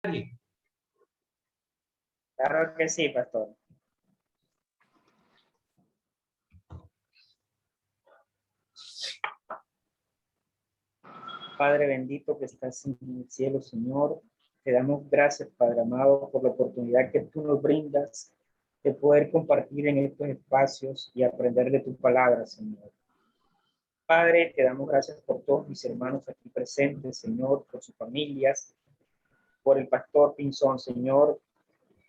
Claro que sí, pastor. Padre bendito que estás en el cielo, Señor, te damos gracias, Padre amado, por la oportunidad que tú nos brindas de poder compartir en estos espacios y aprender de tu palabra, Señor. Padre, te damos gracias por todos mis hermanos aquí presentes, Señor, por sus familias, por el pastor Pinzón, Señor.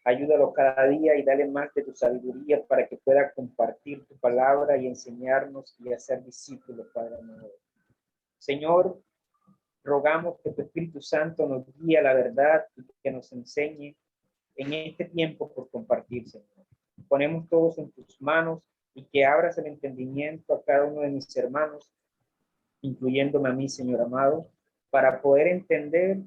Ayúdalo cada día y dale más de tu sabiduría para que pueda compartir tu palabra y enseñarnos y hacer discípulos, Padre amado. Señor, rogamos que tu Espíritu Santo nos guíe a la verdad y que nos enseñe en este tiempo por compartir, Señor. Ponemos todos en tus manos y que abras el entendimiento a cada uno de mis hermanos, incluyéndome a mí, Señor amado, para poder entender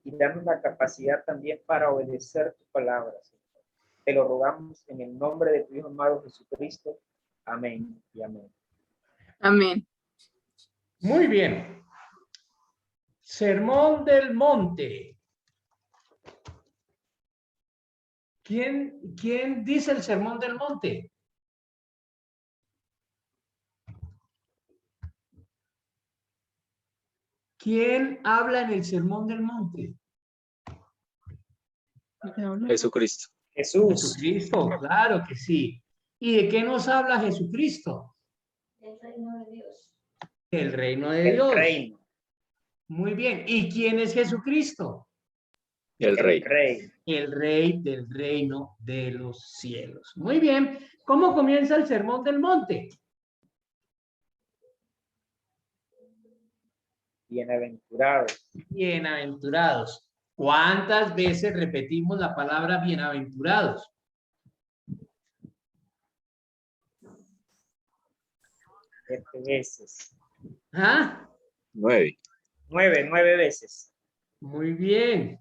y darnos la capacidad también para obedecer tu palabra, Señor. Te lo rogamos en el nombre de tu Hijo amado Jesucristo. Amén y amén. Amén. Muy bien. Sermón del Monte. ¿Quién dice el Sermón del Monte? ¿Quién habla en el Sermón del Monte? Jesucristo. Jesús. Jesucristo, claro que sí. ¿Y de qué nos habla Jesucristo? El reino de Dios. El reino de El Dios. reino. Muy bien. ¿Y quién es Jesucristo? El rey. El rey del reino de los cielos. Muy bien. ¿Cómo comienza el Sermón del Monte? Bienaventurados. Bienaventurados. ¿Cuántas veces repetimos la palabra bienaventurados? 7 veces. ¿Ah? 9. 9 veces. Muy bien.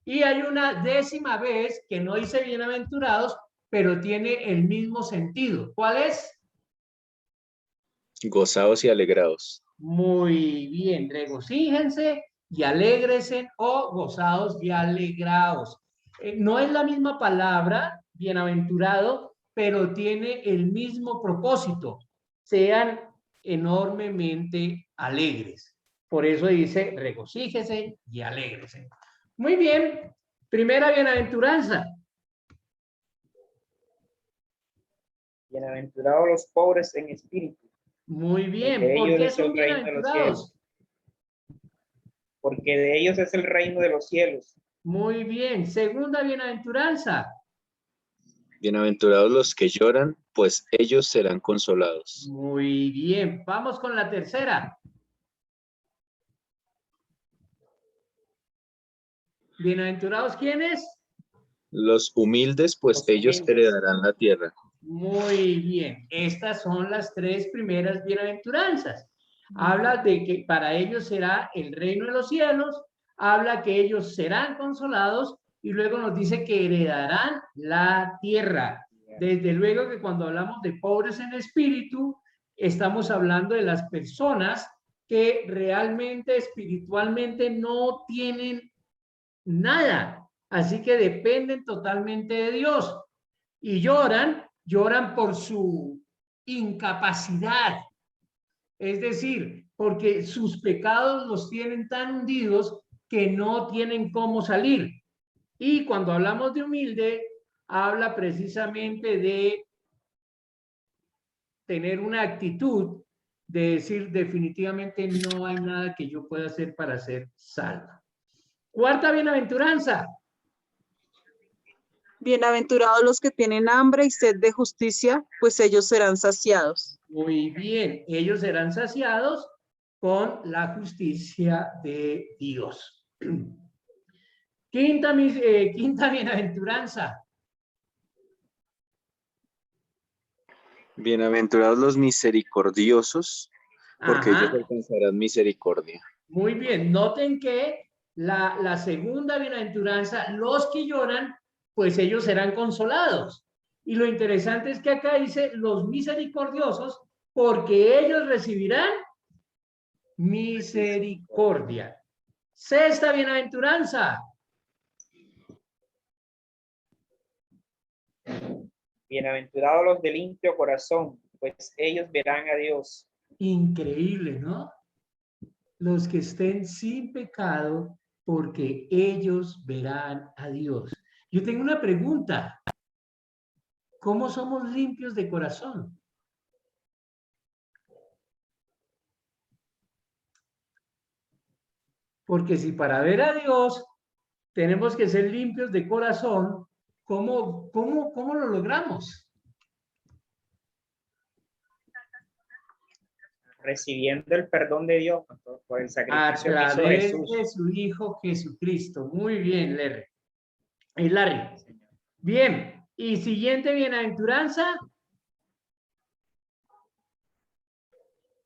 Y hay una 10ª vez que no dice bienaventurados, pero tiene el mismo sentido. ¿Cuál es? Gozaos y alegraos. Muy bien. Regocíjense y alégresen o gozados y alegraos. No es la misma palabra, bienaventurado, pero tiene el mismo propósito. Sean enormemente alegres. Por eso dice regocíjese y alégrese. Muy bien. Primera bienaventuranza. Bienaventurados los pobres en espíritu. Muy bien. Porque ¿Por ellos qué es el son reino de los bienaventurados? cielos. Porque de ellos es el reino de los cielos. Muy bien. Segunda bienaventuranza. Bienaventurados los que lloran, pues ellos serán consolados. Muy bien. Vamos con la tercera. Bienaventurados, ¿quiénes? Los humildes, pues Los ellos humildes. heredarán la tierra. Muy bien. Estas son las 3 primeras bienaventuranzas. Habla de que para ellos será el reino de los cielos, habla que ellos serán consolados y luego nos dice que heredarán la tierra. Desde luego que cuando hablamos de pobres en espíritu, estamos hablando de las personas que realmente espiritualmente no tienen nada, así que dependen totalmente de Dios y lloran por su incapacidad, es decir, porque sus pecados los tienen tan hundidos que no tienen cómo salir. Y cuando hablamos de humilde, habla precisamente de tener una actitud de decir definitivamente no hay nada que yo pueda hacer para ser salvo. Cuarta bienaventuranza. Bienaventurados los que tienen hambre y sed de justicia, pues ellos serán saciados. Muy bien, ellos serán saciados con la justicia de Dios. Quinta bienaventuranza. Bienaventurados los misericordiosos, porque Ajá. ellos alcanzarán misericordia. Muy bien, noten que la segunda bienaventuranza, los que lloran, pues ellos serán consolados. Y lo interesante es que acá dice los misericordiosos, porque ellos recibirán misericordia. Sexta bienaventuranza. Bienaventurados los de limpio corazón, pues ellos verán a Dios. Increíble, ¿no? Los que estén sin pecado, porque ellos verán a Dios. Yo tengo una pregunta. ¿Cómo somos limpios de corazón? Porque si para ver a Dios tenemos que ser limpios de corazón, ¿cómo lo logramos? Recibiendo el perdón de Dios por el A sacrificio que hizo través Jesús. de su Hijo Jesucristo. Muy bien, Larry. Bien. Y siguiente bienaventuranza.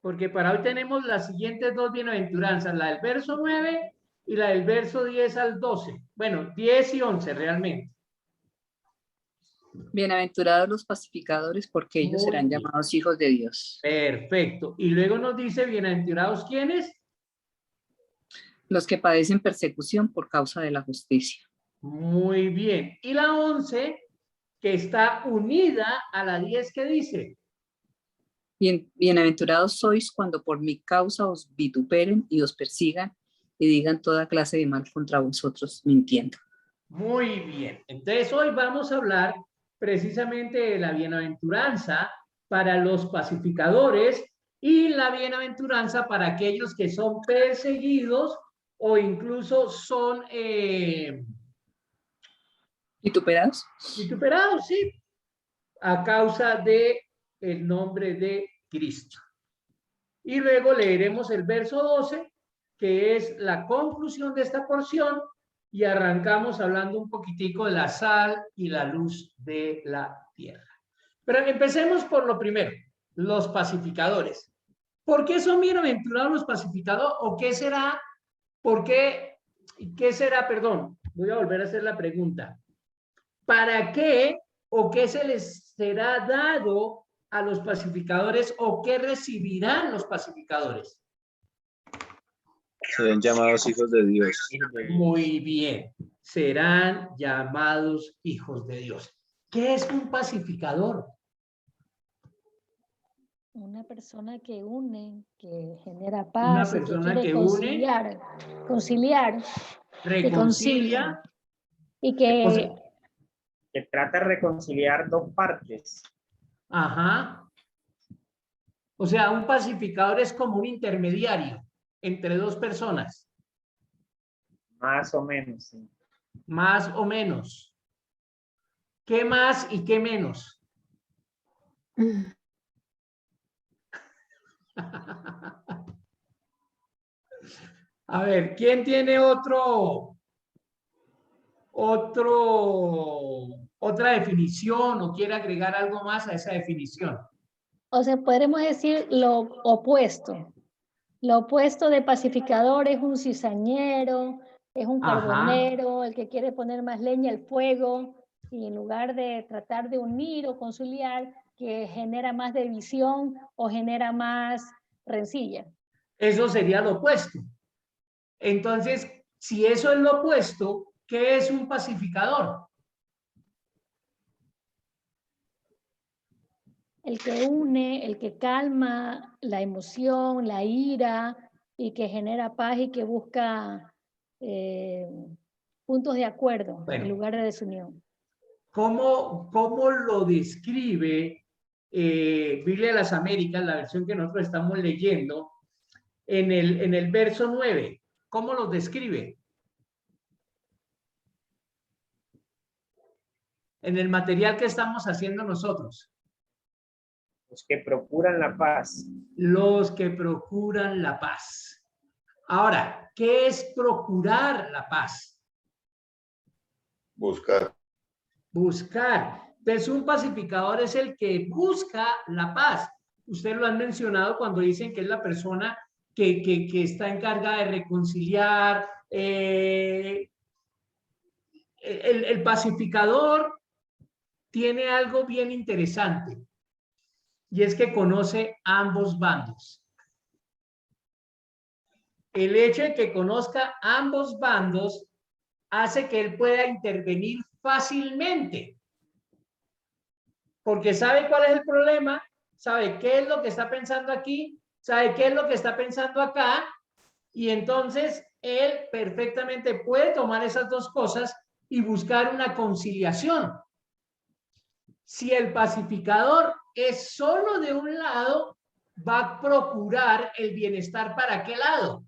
Porque para hoy tenemos las siguientes dos bienaventuranzas, la del verso 9 y la del verso 10 al 12. Bueno, 10 y 11 realmente. Bienaventurados los pacificadores, porque ellos Muy serán bien. llamados hijos de Dios. Perfecto. Y luego nos dice, bienaventurados, ¿quiénes? Los que padecen persecución por causa de la justicia. Muy bien. Y la 11, que está unida a la 10, ¿qué dice? Bienaventurados sois cuando por mi causa os vituperen y os persigan y digan toda clase de mal contra vosotros, mintiendo. Muy bien. Entonces hoy vamos a hablar precisamente de la bienaventuranza para los pacificadores y la bienaventuranza para aquellos que son perseguidos o incluso son ¿Vituperados? vituperados, sí, a causa de el nombre de Cristo. Y luego leeremos el verso 12, que es la conclusión de esta porción, y arrancamos hablando un poquitico de la sal y la luz de la tierra. Pero empecemos por lo primero, los pacificadores. ¿Por qué son bienaventurados los pacificadores? ¿O qué será? ¿Por qué? ¿Qué será? Perdón, voy a volver a hacer la pregunta. ¿Para qué o qué se les será dado a los pacificadores o qué recibirán los pacificadores? Serán llamados hijos de Dios. Muy bien, serán llamados hijos de Dios. ¿Qué es un pacificador? Una persona que une, que genera Una paz, y persona quiere que une, conciliar, reconcilia, y que Que trata de reconciliar dos partes. ajá. O sea, un pacificador es como un intermediario entre dos personas, Más o menos. Sí. más o menos. ¿Qué más y qué menos? A ver, ¿quién tiene otra definición o quiere agregar algo más a esa definición? o sea, podremos decir lo opuesto. Lo opuesto de pacificador es un cizañero, es un Ajá. carbonero, el que quiere poner más leña al fuego, y en lugar de tratar de unir o conciliar, que genera más división o genera más rencilla. Eso sería lo opuesto. Entonces, si eso es lo opuesto, ¿qué es un pacificador? El que une, el que calma la emoción, la ira, y que genera paz y que busca puntos de acuerdo en lugar de desunión. ¿Cómo lo describe Biblia de las Américas, la versión que nosotros estamos leyendo, en el verso 9? ¿Cómo lo describe? En el material que estamos haciendo nosotros. Los que procuran la paz. Los que procuran la paz. Ahora, ¿qué es procurar la paz? Buscar. Buscar. Entonces, un pacificador es el que busca la paz. Ustedes lo han mencionado cuando dicen que es la persona que está encargada de reconciliar. El pacificador tiene algo bien interesante y es que conoce ambos bandos. El hecho de que conozca ambos bandos hace que él pueda intervenir fácilmente. porque sabe cuál es el problema, sabe qué es lo que está pensando aquí, sabe qué es lo que está pensando acá, y entonces él perfectamente puede tomar esas dos cosas y buscar una conciliación. Si el pacificador es solo de un lado, va a procurar el bienestar para qué lado.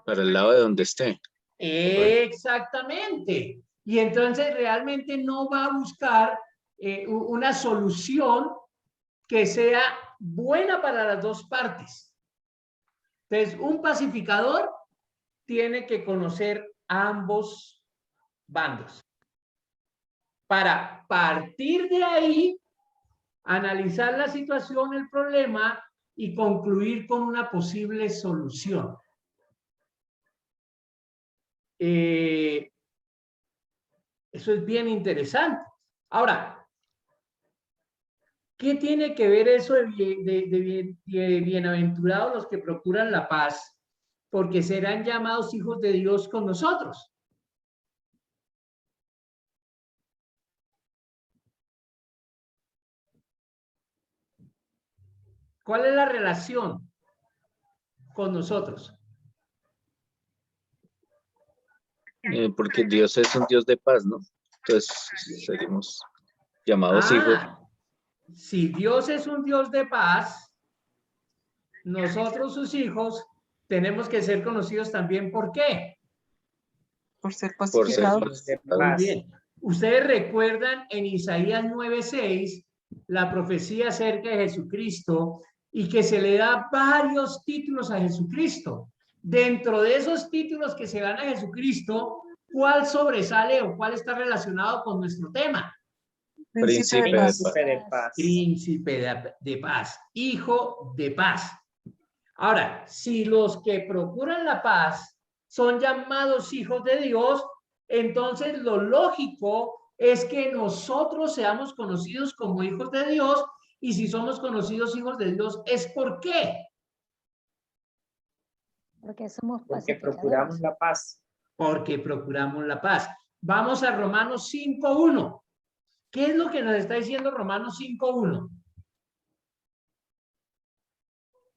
Para el lado de donde esté. Exactamente. Y entonces realmente no va a buscar una solución que sea buena para las dos partes. Entonces, un pacificador tiene que conocer ambos bandos. Para partir de ahí, analizar la situación, el problema y concluir con una posible solución. Eso es bien interesante. Ahora, ¿qué tiene que ver eso de bienaventurados los que procuran la paz? Porque serán llamados hijos de Dios con nosotros. ¿Cuál es la relación con nosotros? Porque Dios es un Dios de paz, ¿no? Entonces seremos llamados hijos. Si Dios es un Dios de paz, nosotros sus hijos tenemos que ser conocidos también. ¿Por qué? Por ser Por ser pacificados. Muy bien. Ustedes recuerdan en Isaías 9:6 la profecía acerca de Jesucristo y que se le da varios títulos a Jesucristo. Dentro de esos títulos que se dan a Jesucristo, ¿cuál sobresale o cuál está relacionado con nuestro tema? Príncipe de paz. Príncipe de paz. Príncipe de paz, hijo de paz. Ahora, si los que procuran la paz son llamados hijos de Dios, entonces lo lógico es que nosotros seamos conocidos como hijos de Dios, y si somos conocidos hijos de Dios, ¿es por qué? Porque somos Porque pacificadores. procuramos la paz. Porque procuramos la paz. Vamos a Romanos 5:1. ¿Qué es lo que nos está diciendo Romanos 5:1?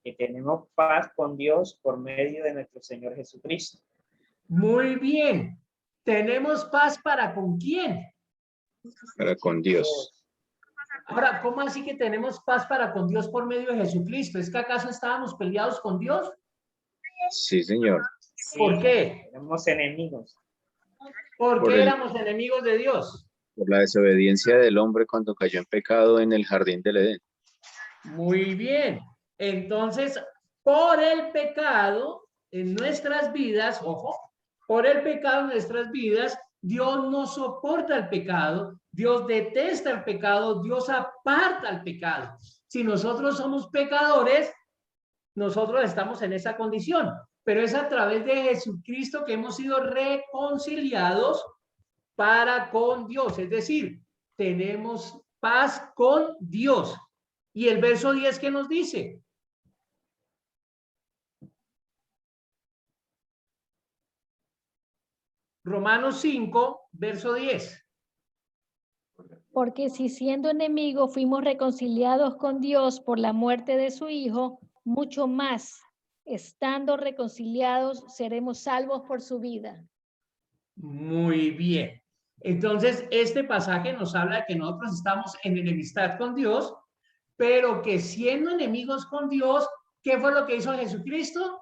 Que tenemos paz con Dios por medio de nuestro Señor Jesucristo. Muy bien. ¿Tenemos paz para con quién? Para con Dios. Ahora, ¿cómo así que tenemos paz para con Dios por medio de Jesucristo? ¿Es que acaso estábamos peleados con Dios? Sí, señor. Sí, ¿Por qué? éramos enemigos. ¿Por Por qué el- éramos enemigos de Dios? Por la desobediencia del hombre cuando cayó en pecado en el jardín del Edén. Muy bien. Entonces, por el pecado en nuestras vidas, ojo, por el pecado en nuestras vidas, Dios no soporta el pecado, Dios detesta el pecado, Dios aparta el pecado. Si nosotros somos pecadores, nosotros estamos en esa condición, pero es a través de Jesucristo que hemos sido reconciliados para con Dios, es decir, tenemos paz con Dios. Y el verso 10, ¿qué nos dice? Romanos 5, verso 10. Porque si siendo enemigos fuimos reconciliados con Dios por la muerte de su Hijo, mucho más, estando reconciliados, seremos salvos por su vida. Muy bien. Entonces, este pasaje nos habla de que nosotros estamos en enemistad con Dios, pero que siendo enemigos con Dios, ¿qué fue lo que hizo Jesucristo?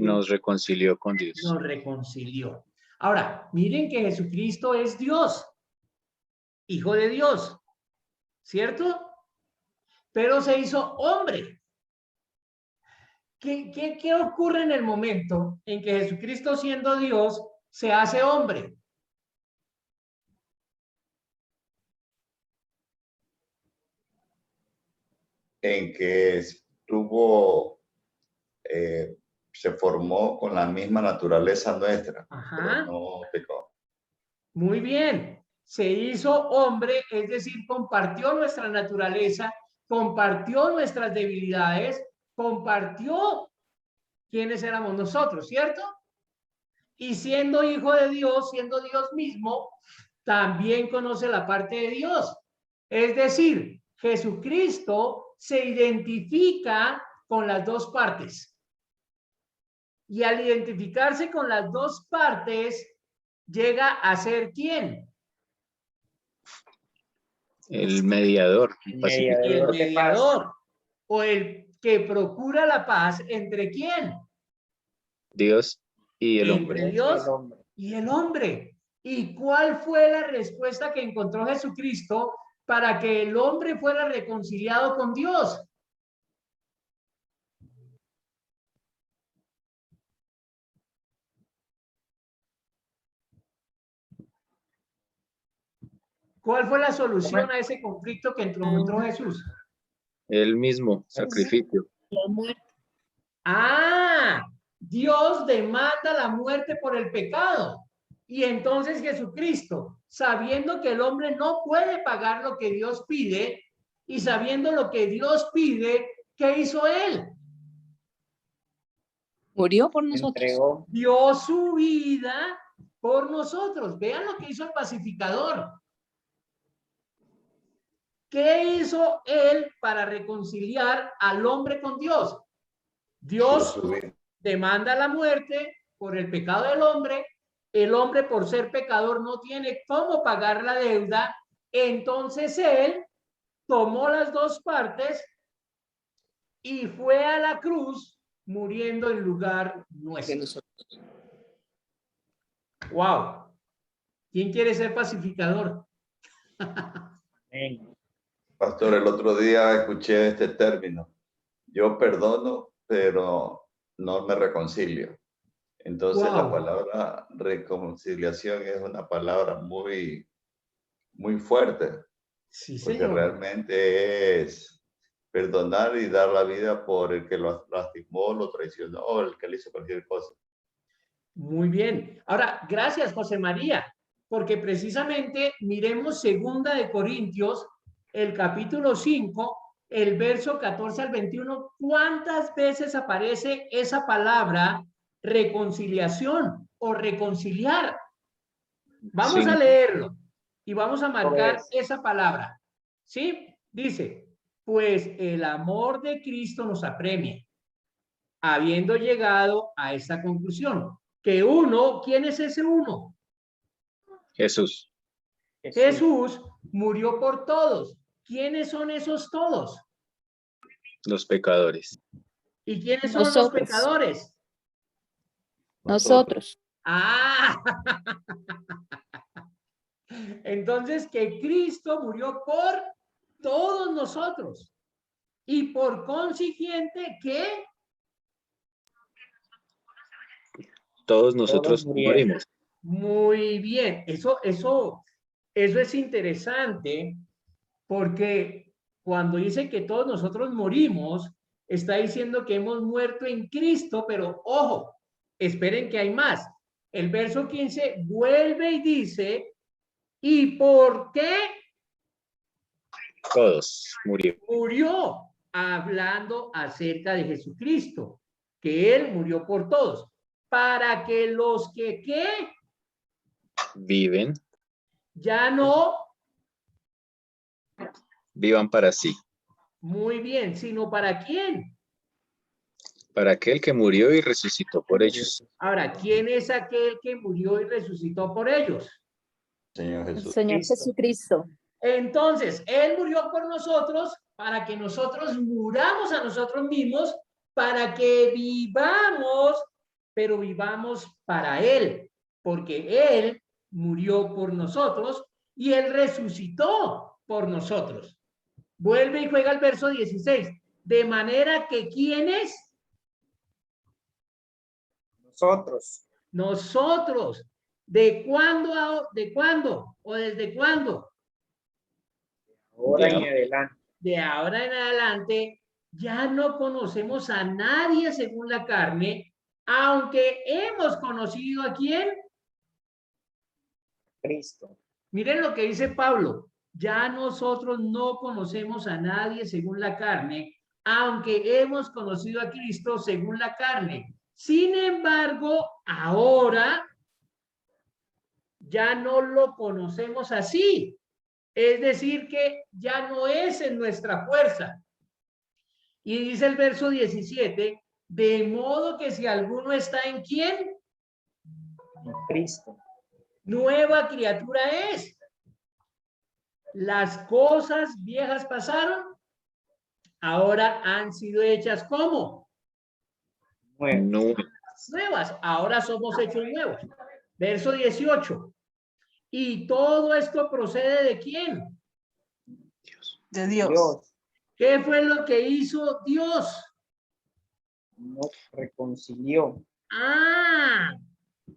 Nos reconcilió con Dios. Nos reconcilió. Ahora, miren que Jesucristo es Dios, Hijo de Dios, ¿cierto? Pero se hizo hombre. ¿Qué ocurre en el momento en que Jesucristo, siendo Dios, se hace hombre? En que estuvo, se formó con la misma naturaleza nuestra, Ajá. pero no pecó. Muy bien. Se hizo hombre, es decir, compartió nuestra naturaleza, compartió nuestras debilidades, compartió quiénes éramos nosotros, ¿cierto? Y siendo hijo de Dios, siendo Dios mismo, también conoce la parte de Dios. Es decir, Jesucristo se identifica con las dos partes. Y al identificarse con las dos partes, llega a ser ¿quién? El mediador. El El mediador de paz. mediador. O el que procura la paz ¿entre quién? Dios y el Entre hombre. Dios El hombre. y el hombre. ¿Y cuál fue la respuesta que encontró Jesucristo para que el hombre fuera reconciliado con Dios? ¿Cuál fue la solución a ese conflicto que encontró Jesús? Él mismo, sacrificio. La muerte. Ah, Dios demanda la muerte por el pecado. Y entonces Jesucristo, sabiendo que el hombre no puede pagar lo que Dios pide y sabiendo lo que Dios pide, ¿qué hizo él? Murió por nosotros. Entregó. Dio su vida por nosotros. Vean lo que hizo el pacificador. ¿Qué hizo él para reconciliar al hombre con Dios? Dios demanda la muerte por el pecado del hombre. El hombre, por ser pecador, no tiene cómo pagar la deuda. Entonces él tomó las dos partes y fue a la cruz muriendo en lugar nuestro. Wow. ¿Quién quiere ser pacificador? Amén. Pastor, el otro día escuché este término. Yo perdono, pero no me reconcilio. Entonces la Wow. palabra reconciliación es una palabra muy, muy fuerte, Sí, porque señor. realmente es perdonar y dar la vida por el que lo lastimó, lo traicionó, o el que le hizo cualquier cosa. Muy bien. Ahora, gracias, José María, porque precisamente miremos 2 Corintios, el capítulo 5, el verso 14 al 21. ¿Cuántas veces aparece esa palabra reconciliación o reconciliar? Vamos Sí. a leerlo y vamos a marcar Pues. esa palabra. ¿Sí? Dice, pues el amor de Cristo nos apremia, habiendo llegado a esta conclusión, que uno, ¿quién es ese uno? Jesús. Jesús murió por todos. ¿Quiénes son esos todos? Los pecadores. ¿Y quiénes son los Nosotros. pecadores? Nosotros. Ah, entonces que Cristo murió por todos nosotros. Y por consiguiente, ¿qué? Todos nosotros murieron. morimos. Muy bien. Eso es interesante porque cuando dice que todos nosotros morimos, está diciendo que hemos muerto en Cristo, pero ojo, esperen que hay más. El verso 15 vuelve y dice, ¿y por qué Todos murieron. murió? Hablando acerca de Jesucristo, que Él murió por todos, para que los que ¿qué? Viven, Ya no, vivan para sí. muy bien, sino para quién. Para aquel que murió y resucitó por ellos. Ahora, ¿quién es aquel que murió y resucitó por ellos? Señor El Jesús. Señor Jesucristo. Entonces, Él murió por nosotros para que nosotros muramos a nosotros mismos, para que vivamos, pero vivamos para Él, porque Él murió por nosotros y Él resucitó por nosotros. Vuelve y juega el verso 16. De manera que ¿quiénes? Nosotros. Nosotros. ¿De cuándo? ¿De cuándo? ¿O desde cuándo? Ahora Ya. en adelante. De ahora en adelante ya no conocemos a nadie según la carne, aunque hemos conocido ¿a quién? Cristo. Miren lo que dice Pablo. Ya nosotros no conocemos a nadie según la carne, aunque hemos conocido a Cristo según la carne. Sin embargo, ahora ya no lo conocemos así. Es decir, que ya no es en nuestra fuerza. Y dice el verso 17, de modo que si alguno está en ¿quién? En Cristo. Nueva criatura es. Las cosas viejas pasaron, ahora han sido hechas ¿cómo? Nuevo. Nuevas, ahora somos hechos nuevos. Verso 18. ¿Y todo esto procede de quién? De Dios. Dios ¿Qué fue lo que hizo Dios? nos reconcilió. Ah,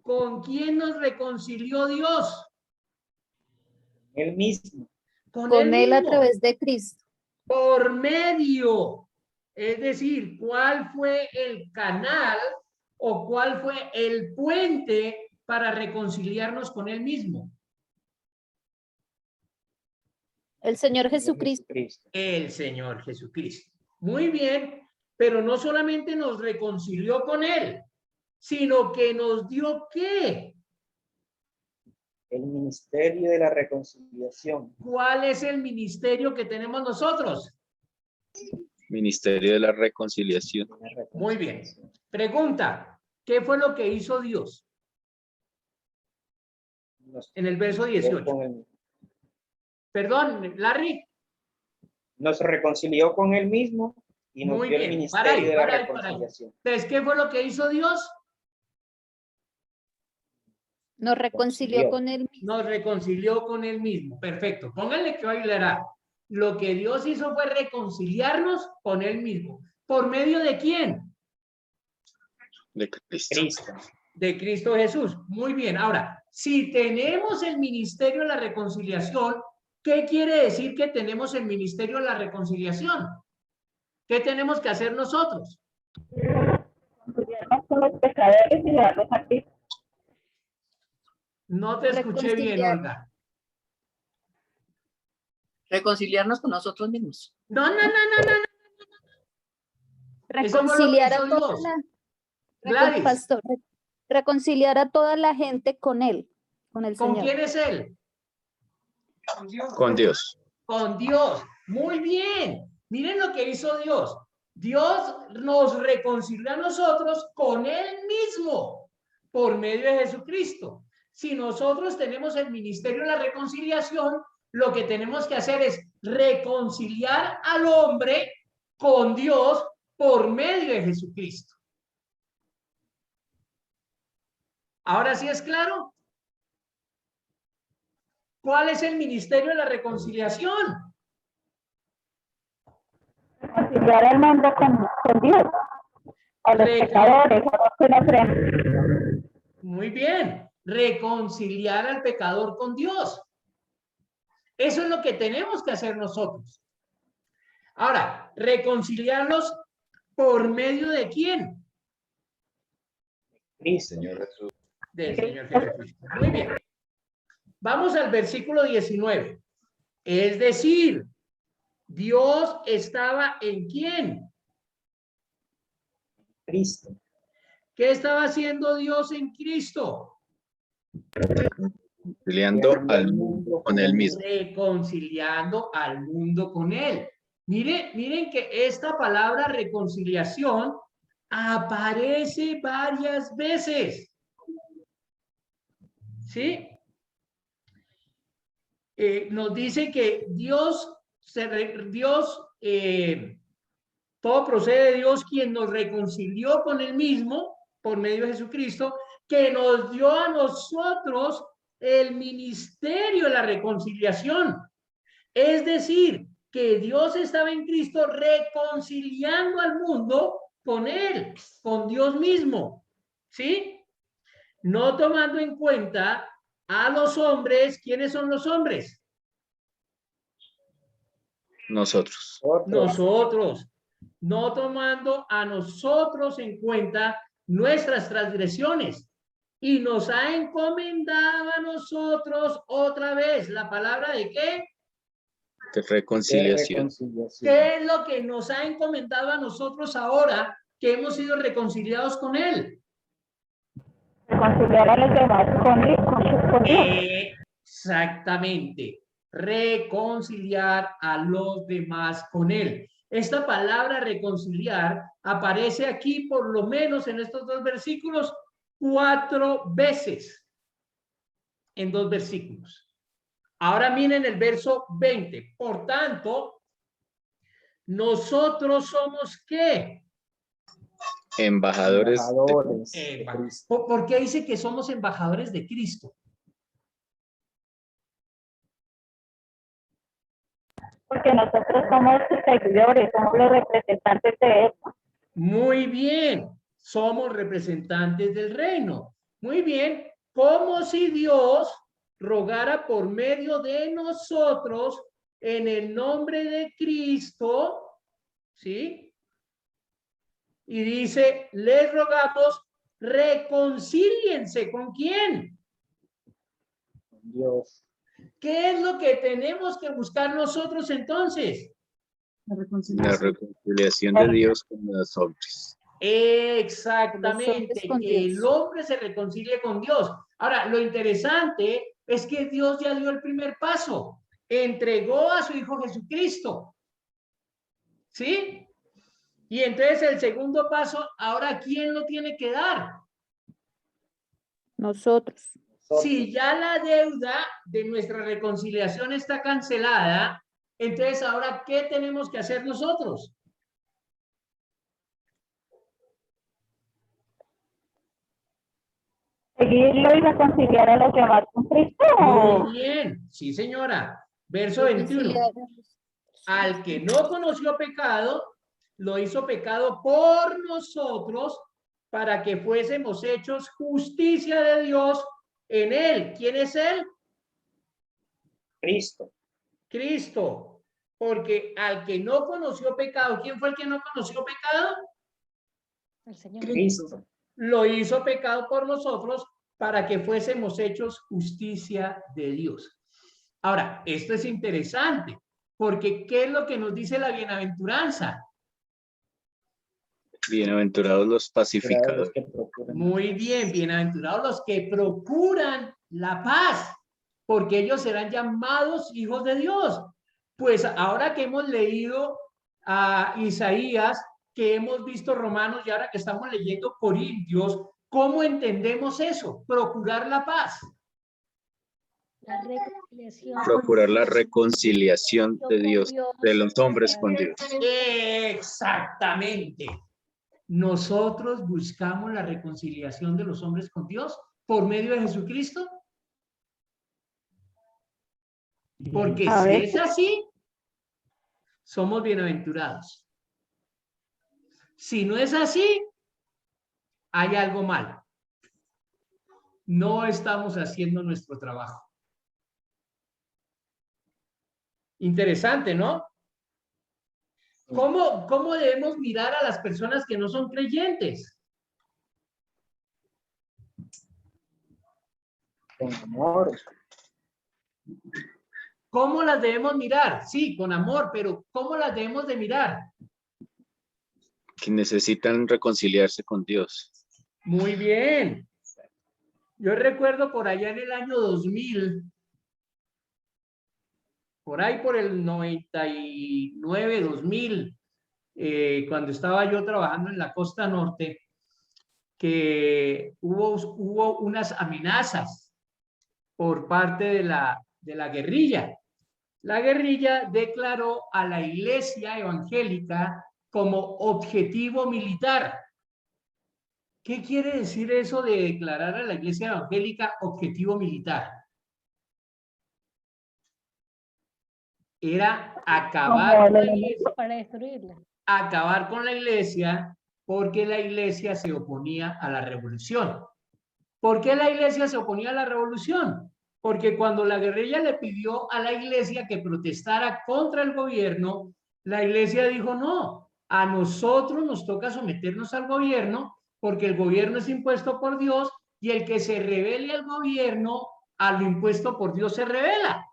¿con quién nos reconcilió Dios? Él mismo. Con Con él a mismo. través de Cristo. Por medio. Es decir, ¿cuál fue el canal o cuál fue el puente para reconciliarnos con él mismo? El Señor Jesucristo. El Señor Jesucristo. Muy bien, pero no solamente nos reconcilió con él, sino que nos dio ¿qué? El ministerio de la reconciliación. ¿Cuál es el ministerio que tenemos nosotros? Ministerio de la Reconciliación. Muy bien. Pregunta, ¿qué fue lo que hizo Dios? En el verso 18. Perdón, Larry. Nos reconcilió con él mismo y nos Muy dio el bien. ministerio de la Para ahí. reconciliación. Entonces, ¿qué fue lo que hizo Dios? Nos reconcilió con él mismo. Nos reconcilió con él mismo. Perfecto. Pónganle que hoy leerá. Lo que Dios hizo fue reconciliarnos con él mismo. ¿Por medio de quién? De Cristo. De Cristo Jesús. Muy bien. Ahora, si tenemos el ministerio de la reconciliación, ¿qué quiere decir que tenemos el ministerio de la reconciliación? ¿Qué tenemos que hacer nosotros? Con los pecadores y llevarlos a Cristo. No te escuché bien, Olga. Reconciliarnos con nosotros mismos. No. Reconciliar a Eso fue lo que hizo toda Dios. la, Gladys. pastor, reconciliar a toda la gente con él, con el ¿Con Señor. quién es él? Con Dios. Con Dios. Muy bien. Miren lo que hizo Dios. Dios nos reconcilió a nosotros con él mismo por medio de Jesucristo. Si nosotros tenemos el ministerio de la reconciliación, lo que tenemos que hacer es reconciliar al hombre con Dios por medio de Jesucristo. ¿Ahora sí es claro? ¿Cuál es el ministerio de la reconciliación? Reconciliar al mundo con Dios. A los pecadores, a los que no creen. Muy bien. Reconciliar al pecador con Dios. Eso es lo que tenemos que hacer nosotros. Ahora, reconciliarlos por medio de quién? Señor Jesús. Del Señor Jesucristo. Muy bien. Vamos al versículo 19. Es decir, Dios estaba ¿en quién? Cristo. ¿Qué estaba haciendo Dios en Cristo? Reconciliando al mundo con él mismo. Reconciliando al mundo con él. Miren que esta palabra reconciliación aparece varias veces. ¿Sí? Nos dice que todo procede de Dios, quien nos reconcilió con él mismo por medio de Jesucristo, que nos dio a nosotros el ministerio de la reconciliación. Es decir, que Dios estaba en Cristo reconciliando al mundo con él, con Dios mismo. ¿Sí? No tomando en cuenta a los hombres. ¿Quiénes son los hombres? Nosotros. Nosotros. No tomando a nosotros en cuenta nuestras transgresiones. Y nos ha encomendado a nosotros otra vez la palabra de ¿qué? De reconciliación. ¿Qué es lo que nos ha encomendado a nosotros ahora que hemos sido reconciliados con él? Reconciliar a los demás con Dios. Exactamente. Reconciliar a los demás con Él. Esta palabra reconciliar aparece aquí por lo menos en estos dos versículos 4 veces. En 2 versículos. Ahora miren el verso 20. Por tanto, nosotros somos ¿qué? Embajadores. De Cristo. ¿Por qué dice que somos embajadores de Cristo? Porque nosotros somos sus seguidores, somos los representantes de Él. Muy bien, somos representantes del reino. Muy bien, como si Dios rogara por medio de nosotros en el nombre de Cristo, ¿sí? Y dice, les rogamos, reconcíliense. ¿Con quién? Con Dios. ¿Qué es lo que tenemos que buscar nosotros entonces? La reconciliación de Dios con los hombres. Exactamente, con que Dios. el hombre se reconcilie con Dios. Ahora, lo interesante es que Dios ya dio el primer paso. Entregó a su Hijo Jesucristo. ¿Sí? Y entonces el segundo paso, ahora, ¿quién lo tiene que dar? Nosotros. Si ya la deuda de nuestra reconciliación está cancelada, entonces ahora, ¿qué tenemos que hacer nosotros? Seguirlo y reconciliar a los demás con Cristo. Muy bien, sí señora. Verso 21. Al que no conoció pecado, lo hizo pecado por nosotros para que fuésemos hechos justicia de Dios en él. ¿Quién es él? Cristo. Cristo. Porque al que no conoció pecado, ¿quién fue el que no conoció pecado? El Señor. Cristo. Lo hizo pecado por nosotros para que fuésemos hechos justicia de Dios. Ahora, esto es interesante, porque ¿qué es lo que nos dice la bienaventuranza? Bienaventurados los pacificadores. Muy bien, bienaventurados los que procuran la paz, porque ellos serán llamados hijos de Dios. Pues ahora que hemos leído a Isaías, que hemos visto Romanos y ahora que estamos leyendo Corintios, ¿cómo entendemos eso? Procurar la paz. La reconciliación. Procurar la reconciliación de Dios, de los hombres con Dios. Exactamente. Nosotros buscamos la reconciliación de los hombres con Dios por medio de Jesucristo. Porque si es así, somos bienaventurados. Si no es así, hay algo mal. No estamos haciendo nuestro trabajo. Interesante, ¿no? ¿Cómo debemos mirar a las personas que no son creyentes? Con amor. ¿Cómo las debemos mirar? Sí, con amor, pero ¿cómo las debemos de mirar? Que necesitan reconciliarse con Dios. Muy bien. Yo recuerdo por allá en el año 2000, por ahí por el 99, 2000, cuando estaba yo trabajando en la costa norte, que hubo unas amenazas por parte de la guerrilla. La guerrilla declaró a la iglesia evangélica como objetivo militar. ¿Qué quiere decir eso de declarar a la iglesia evangélica objetivo militar? Era acabar con la iglesia. Para destruirla. Acabar con la iglesia porque la iglesia se oponía a la revolución. ¿Por qué la iglesia se oponía a la revolución? Porque cuando la guerrilla le pidió a la iglesia que protestara contra el gobierno, la iglesia dijo no, a nosotros nos toca someternos al gobierno porque el gobierno es impuesto por Dios y el que se rebele al gobierno, a lo impuesto por Dios se rebela.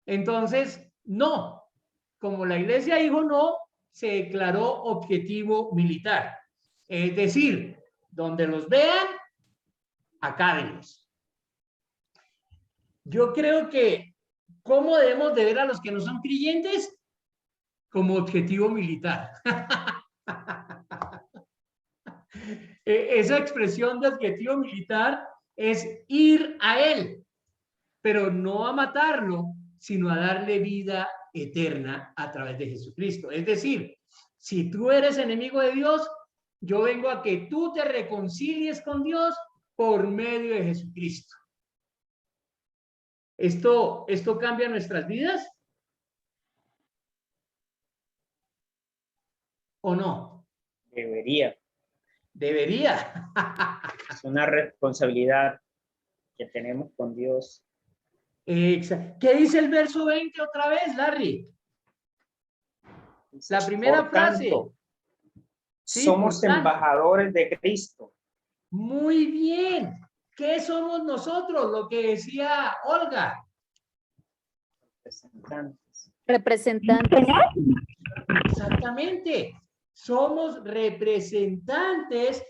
Entonces, no. Como la iglesia dijo no, se declaró objetivo militar. Es decir, donde los vean, acá de Dios. Yo creo que, ¿cómo debemos de ver a los que no son creyentes? Como objetivo militar. Esa expresión de objetivo militar es ir a él, pero no a matarlo, sino a darle vida eterna a través de Jesucristo. Es decir, si tú eres enemigo de Dios, yo vengo a que tú te reconcilies con Dios por medio de Jesucristo. ¿Esto cambia nuestras vidas? ¿O no? Debería. Debería. Es una responsabilidad que tenemos con Dios. Exacto. ¿Qué dice el verso 20 otra vez, Larry? La primera Por frase. tanto, Sí, somos por tanto. embajadores de Cristo. Muy bien. ¿Qué somos nosotros? Lo que decía Olga. Representantes. Representantes. Exactamente. Somos representantes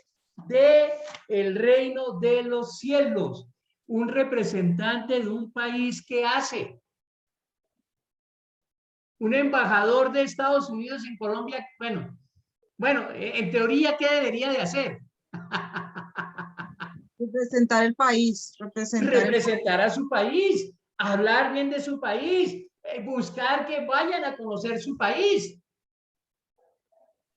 del reino de los cielos. Un representante de un país que hace. Un embajador de Estados Unidos en Colombia, bueno, en teoría, ¿qué debería de hacer? Representar el país, Representar a su país, hablar bien de su país, buscar que vayan a conocer su país.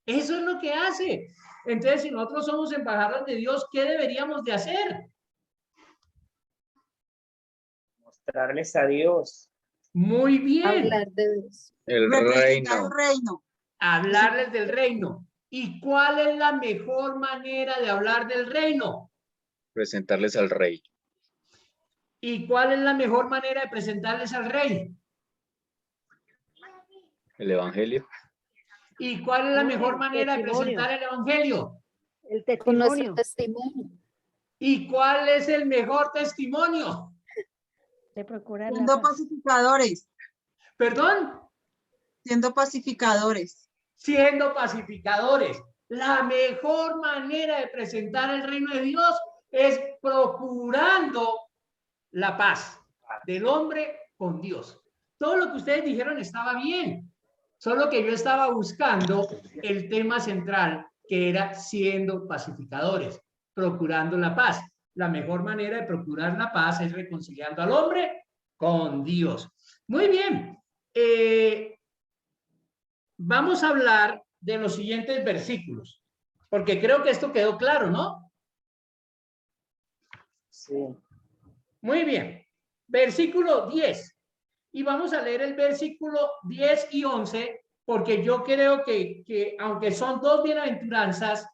Eso es lo que hace. Entonces, si nosotros somos embajadores de Dios, ¿qué deberíamos de hacer? Mostrarles a Dios. Muy bien. Hablar de Dios. El representar reino. el reino. Hablarles del reino. ¿Y cuál es la mejor manera de hablar del reino? Presentarles al rey. ¿Y cuál es la mejor manera de presentarles al rey? El evangelio. ¿Y cuál es la mejor manera de presentar el evangelio? El Con nuestro testimonio. testimonio. ¿Y cuál es el mejor testimonio? De procurar la Siendo paz. pacificadores. ¿Perdón? Siendo pacificadores. Siendo pacificadores. La mejor manera de presentar el reino de Dios es procurando la paz del hombre con Dios. Todo lo que ustedes dijeron estaba bien, solo que yo estaba buscando el tema central, que era siendo pacificadores, procurando la paz. La mejor manera de procurar la paz es reconciliando al hombre con Dios. Muy bien. Vamos a hablar de los siguientes versículos, porque creo que esto quedó claro, ¿no? Sí. Muy bien. Versículo 10. Y vamos a leer el versículo 10 y 11, porque yo creo que aunque son dos bienaventuranzas,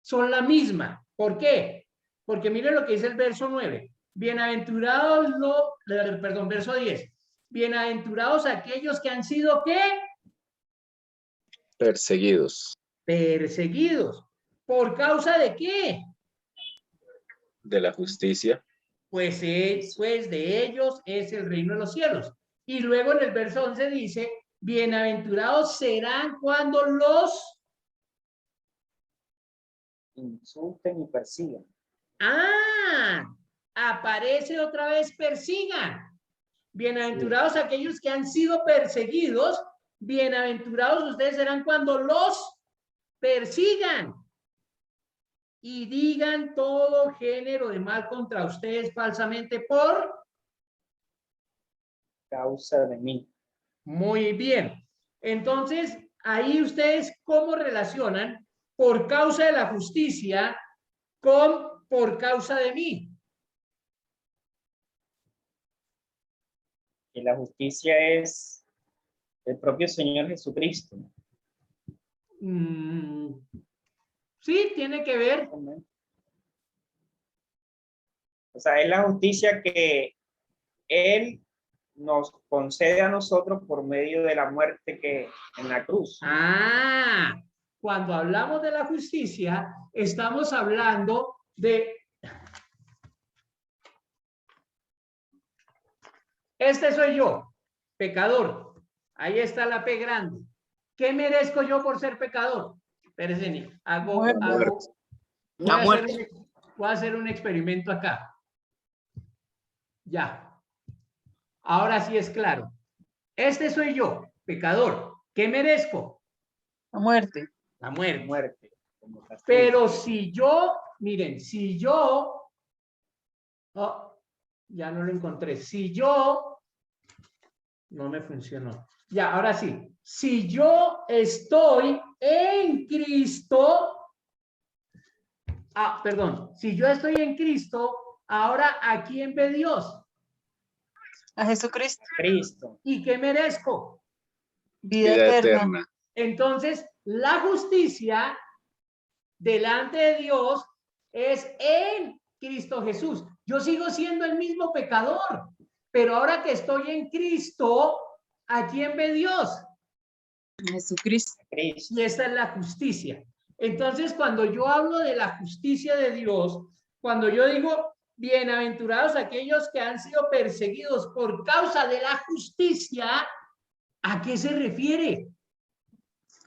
son la misma. ¿Por qué? Porque miren lo que dice el verso 9. Bienaventurados verso 10. Bienaventurados aquellos que han sido, ¿qué? Perseguidos. Perseguidos. ¿Por causa de qué? De la justicia. Pues de ellos es el reino de los cielos. Y luego en el verso 11 dice, bienaventurados serán cuando los insulten y persigan. Aparece otra vez persigan. Bienaventurados aquellos que han sido perseguidos, bienaventurados ustedes serán cuando los persigan y digan todo género de mal contra ustedes falsamente por causa de mí. Muy bien. Entonces, ahí ustedes cómo relacionan por causa de la justicia con por causa de mí. Y la justicia es el propio Señor Jesucristo. Sí, tiene que ver. O sea, es la justicia que Él nos concede a nosotros por medio de la muerte que en la cruz. Cuando hablamos de la justicia, estamos hablando de este soy yo, pecador. Ahí está la P grande. ¿Qué merezco yo por ser pecador? Espérense, voy a hacer un experimento acá. Ya. Ahora sí es claro. Este soy yo, pecador. ¿Qué merezco? La muerte. La muerte. Muerte. Como castigo. Pero si yo, miren, si yo, oh, ya no lo encontré. Si yo, no me funcionó. Ya, ahora sí. Si yo estoy en Cristo, perdón, si yo estoy en Cristo, ahora ¿a quién ve Dios? A Jesucristo. Cristo. ¿Y qué merezco? Vida Vida eterna. eterna. Entonces, la justicia delante de Dios es en Cristo Jesús. Yo sigo siendo el mismo pecador, pero ahora que estoy en Cristo, ¿a quién ve Dios? A Jesucristo. Cristo. Y esta es la justicia. Entonces, cuando yo hablo de la justicia de Dios, cuando yo digo, bienaventurados aquellos que han sido perseguidos por causa de la justicia, ¿a qué se refiere?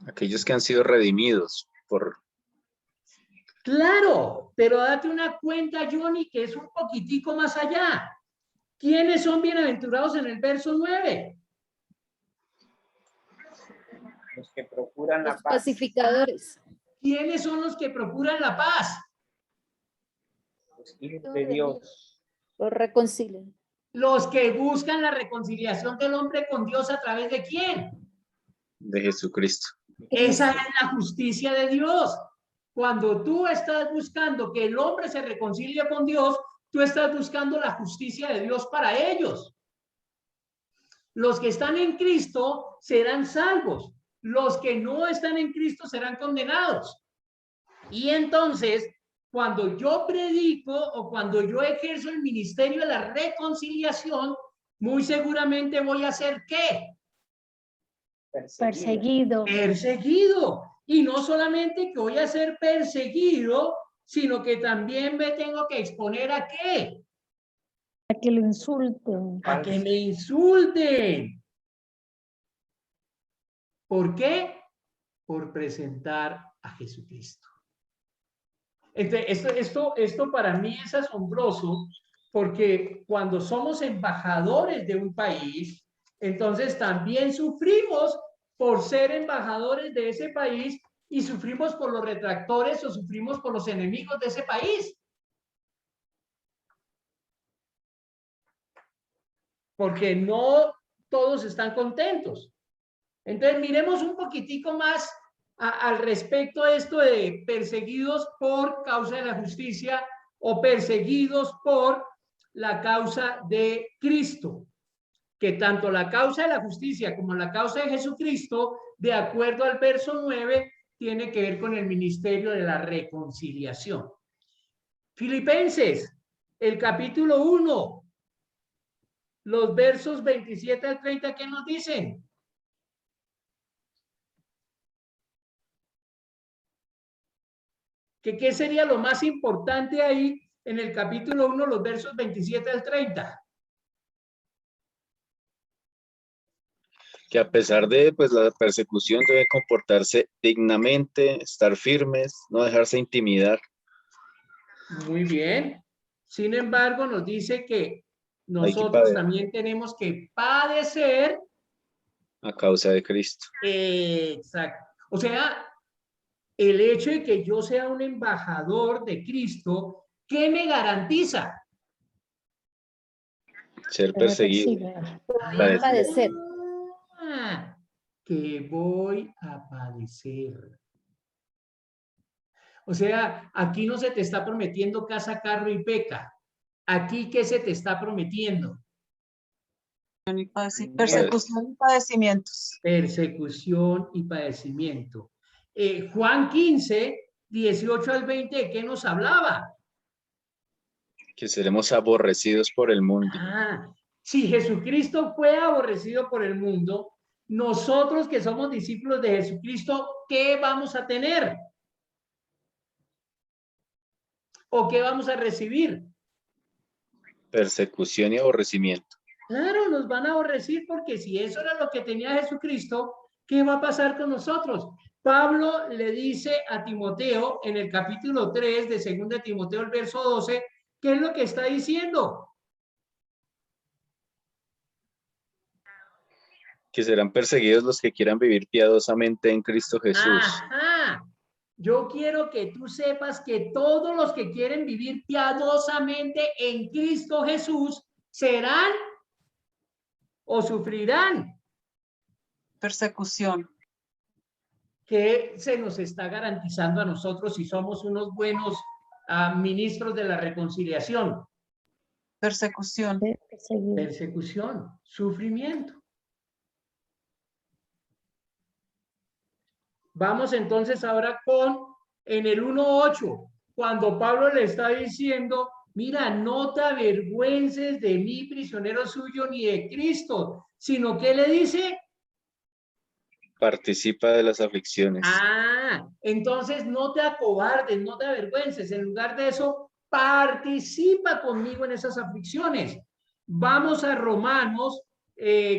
Aquellos que han sido redimidos por... Claro, pero date una cuenta, Johnny, que es un poquitico más allá. ¿Quiénes son bienaventurados en el verso 9? Los que procuran la Los paz. pacificadores. ¿Quiénes son los que procuran la paz? Los hijos de Dios. Los reconcilian. Los que buscan la reconciliación del hombre con Dios a través de quién. de Jesucristo. Esa es la justicia de Dios. Cuando tú estás buscando que el hombre se reconcilie con Dios, tú estás buscando la justicia de Dios para ellos. Los que están en Cristo serán salvos. Los que no están en Cristo serán condenados. Y entonces, cuando yo predico o cuando yo ejerzo el ministerio de la reconciliación, muy seguramente voy a ser ¿qué? Perseguido. Perseguido. Y no solamente que voy a ser perseguido, sino que también me tengo que exponer ¿a qué? A que lo insulten. A que me insulten. ¿Por qué? Por presentar a Jesucristo. Esto para mí es asombroso, porque cuando somos embajadores de un país, entonces también sufrimos por ser embajadores de ese país y sufrimos por los retractores o sufrimos por los enemigos de ese país. Porque no todos están contentos. Entonces miremos un poquitico más al respecto de esto de perseguidos por causa de la justicia o perseguidos por la causa de Cristo. Que tanto la causa de la justicia como la causa de Jesucristo, de acuerdo al verso 9, tiene que ver con el ministerio de la reconciliación. Filipenses, el capítulo 1, los versos 27 al 30, ¿qué nos dicen? ¿Qué sería lo más importante ahí en el capítulo 1, los versos 27 al 30? Que a pesar de la persecución debe comportarse dignamente, estar firmes, no dejarse intimidar. Muy bien. Sin embargo, nos dice que nosotros también tenemos que padecer a causa de Cristo. Exacto. O sea, el hecho de que yo sea un embajador de Cristo, ¿qué me garantiza? Ser perseguido. Padecer. Que voy a padecer. O sea, aquí no se te está prometiendo casa, carro y beca. Aquí, ¿qué se te está prometiendo? Persecución y padecimientos. Persecución y padecimiento. Juan 15, 18 al 20, ¿de qué nos hablaba? Que seremos aborrecidos por el mundo. Si Jesucristo fue aborrecido por el mundo, nosotros que somos discípulos de Jesucristo, ¿qué vamos a tener? ¿O qué vamos a recibir? Persecución y aborrecimiento. Claro, nos van a aborrecer porque si eso era lo que tenía Jesucristo, ¿qué va a pasar con nosotros? Pablo le dice a Timoteo en el capítulo 3 de 2 de Timoteo, el verso 12, ¿qué es lo que está diciendo? Que serán perseguidos los que quieran vivir piadosamente en Cristo Jesús. Ajá. Yo quiero que tú sepas que todos los que quieren vivir piadosamente en Cristo Jesús serán o sufrirán. Persecución. Que se nos está garantizando a nosotros si somos unos buenos ministros de la reconciliación. Persecución. Persecución, sufrimiento. Vamos entonces ahora en el 1:8, cuando Pablo le está diciendo, mira, no te avergüences de mí, prisionero suyo, ni de Cristo, sino que le dice, participa de las aflicciones. Entonces no te acobardes, no te avergüences, en lugar de eso, participa conmigo en esas aflicciones. Vamos a Romanos,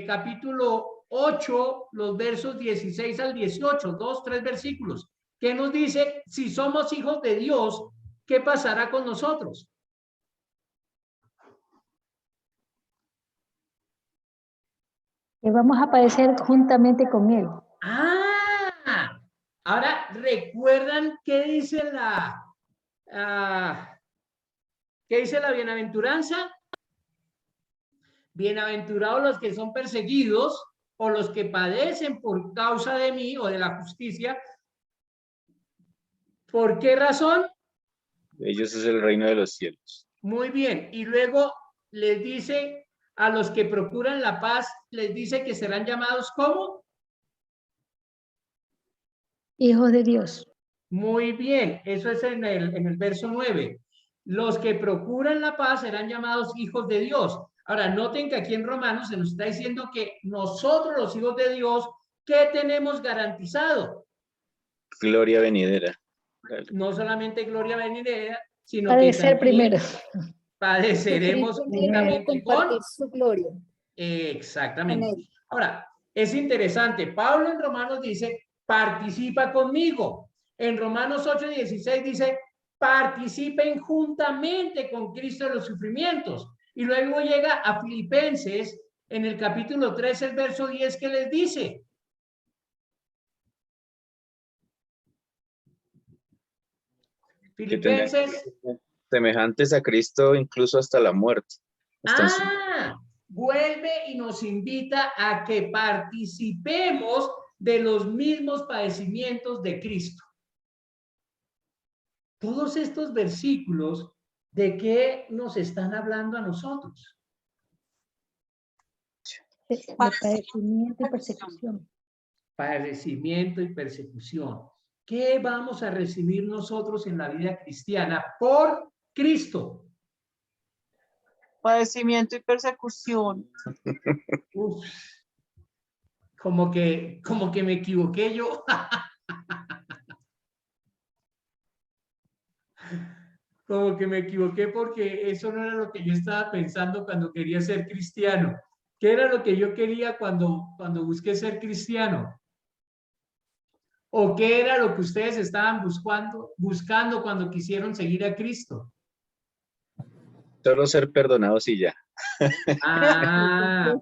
capítulo 8, los versos 16 al 18, 3 versículos, que nos dice, si somos hijos de Dios, ¿qué pasará con nosotros? Que vamos a padecer juntamente con Él. Ahora, ¿recuerdan qué dice qué dice la bienaventuranza? Bienaventurados los que son perseguidos o los que padecen por causa de mí o de la justicia. ¿Por qué razón? Ellos es el reino de los cielos. Muy bien. Y luego les dice a los que procuran la paz, les dice que serán llamados ¿cómo? Hijos de Dios. Muy bien. Eso es en el verso 9. Los que procuran la paz serán llamados hijos de Dios. Ahora, noten que aquí en Romanos se nos está diciendo que nosotros, los hijos de Dios, ¿qué tenemos garantizado? Gloria venidera. No solamente gloria venidera, sino padecer que también primero. Padeceremos juntamente con su gloria. Exactamente. Ahora, es interesante. Pablo en Romanos dice, participa conmigo. En Romanos 8:16 dice, participen juntamente con Cristo en los sufrimientos. Y luego llega a Filipenses, en el capítulo 3, el verso 10, que les dice. Filipenses. Semejantes a Cristo incluso hasta la muerte. Vuelve y nos invita a que participemos de los mismos padecimientos de Cristo. Todos estos versículos, ¿de qué nos están hablando a nosotros? De padecimiento y persecución. Padecimiento y persecución. ¿Qué vamos a recibir nosotros en la vida cristiana por Cristo? Padecimiento y persecución. Uf, como que me equivoqué yo. Como que me equivoqué porque eso no era lo que yo estaba pensando cuando quería ser cristiano. ¿Qué era lo que yo quería cuando busqué ser cristiano? ¿O qué era lo que ustedes estaban buscando cuando quisieron seguir a Cristo? Solo ser perdonados y ya.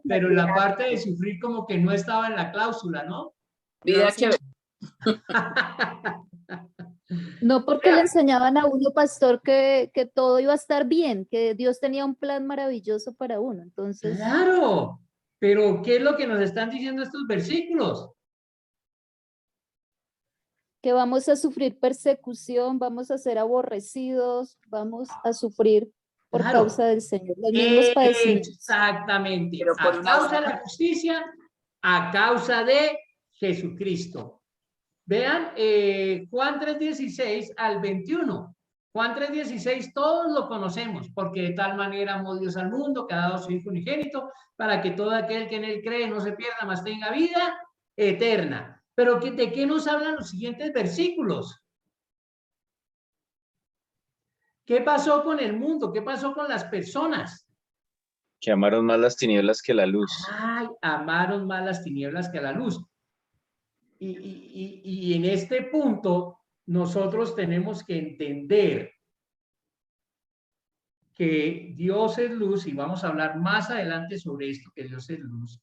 Pero la parte de sufrir como que no estaba en la cláusula, ¿no? Vida chévere. No, porque le enseñaban a uno, pastor, que todo iba a estar bien, que Dios tenía un plan maravilloso para uno. Entonces, claro, pero ¿qué es lo que nos están diciendo estos versículos? que vamos a sufrir persecución, vamos a ser aborrecidos, vamos a sufrir por causa del Señor, los mismos padecimientos. Exactamente, pero por a causa de la justicia, a causa de Jesucristo. Vean, Juan 3:16 al 21. Juan 3:16 todos lo conocemos, porque de tal manera amó Dios al mundo, que ha dado su Hijo unigénito, para que todo aquel que en él cree no se pierda, mas tenga vida eterna. Pero ¿de qué nos hablan los siguientes versículos? ¿Qué pasó con el mundo? ¿Qué pasó con las personas? Que amaron más las tinieblas que la luz. Amaron más las tinieblas que la luz. Y en este punto nosotros tenemos que entender que Dios es luz, y vamos a hablar más adelante sobre esto, que Dios es luz,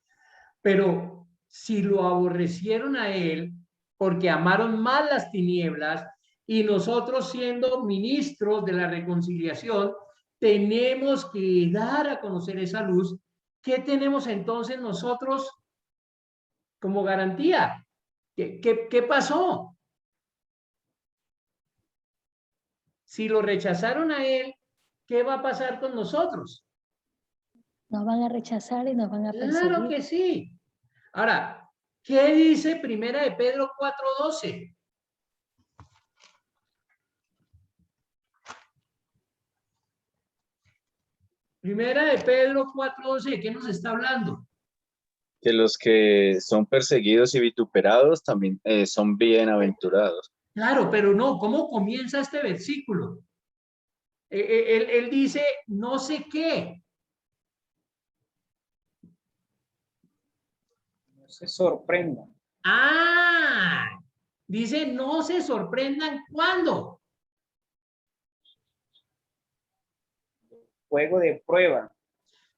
pero si lo aborrecieron a él porque amaron más las tinieblas, y nosotros siendo ministros de la reconciliación, tenemos que dar a conocer esa luz. ¿Qué tenemos entonces nosotros como garantía? ¿Qué pasó? Si lo rechazaron a él, ¿qué va a pasar con nosotros? Nos van a rechazar y nos van a perseguir. Claro que sí. Ahora, ¿qué dice Primera de Pedro 4:12? Primera de Pedro 4:12, ¿de qué nos está hablando? Que los que son perseguidos y vituperados también son bienaventurados. Claro, pero no, ¿cómo comienza este versículo? Él dice, no sé qué. No se sorprendan. Ah, dice, no se sorprendan. ¿Cuándo? Fuego de prueba.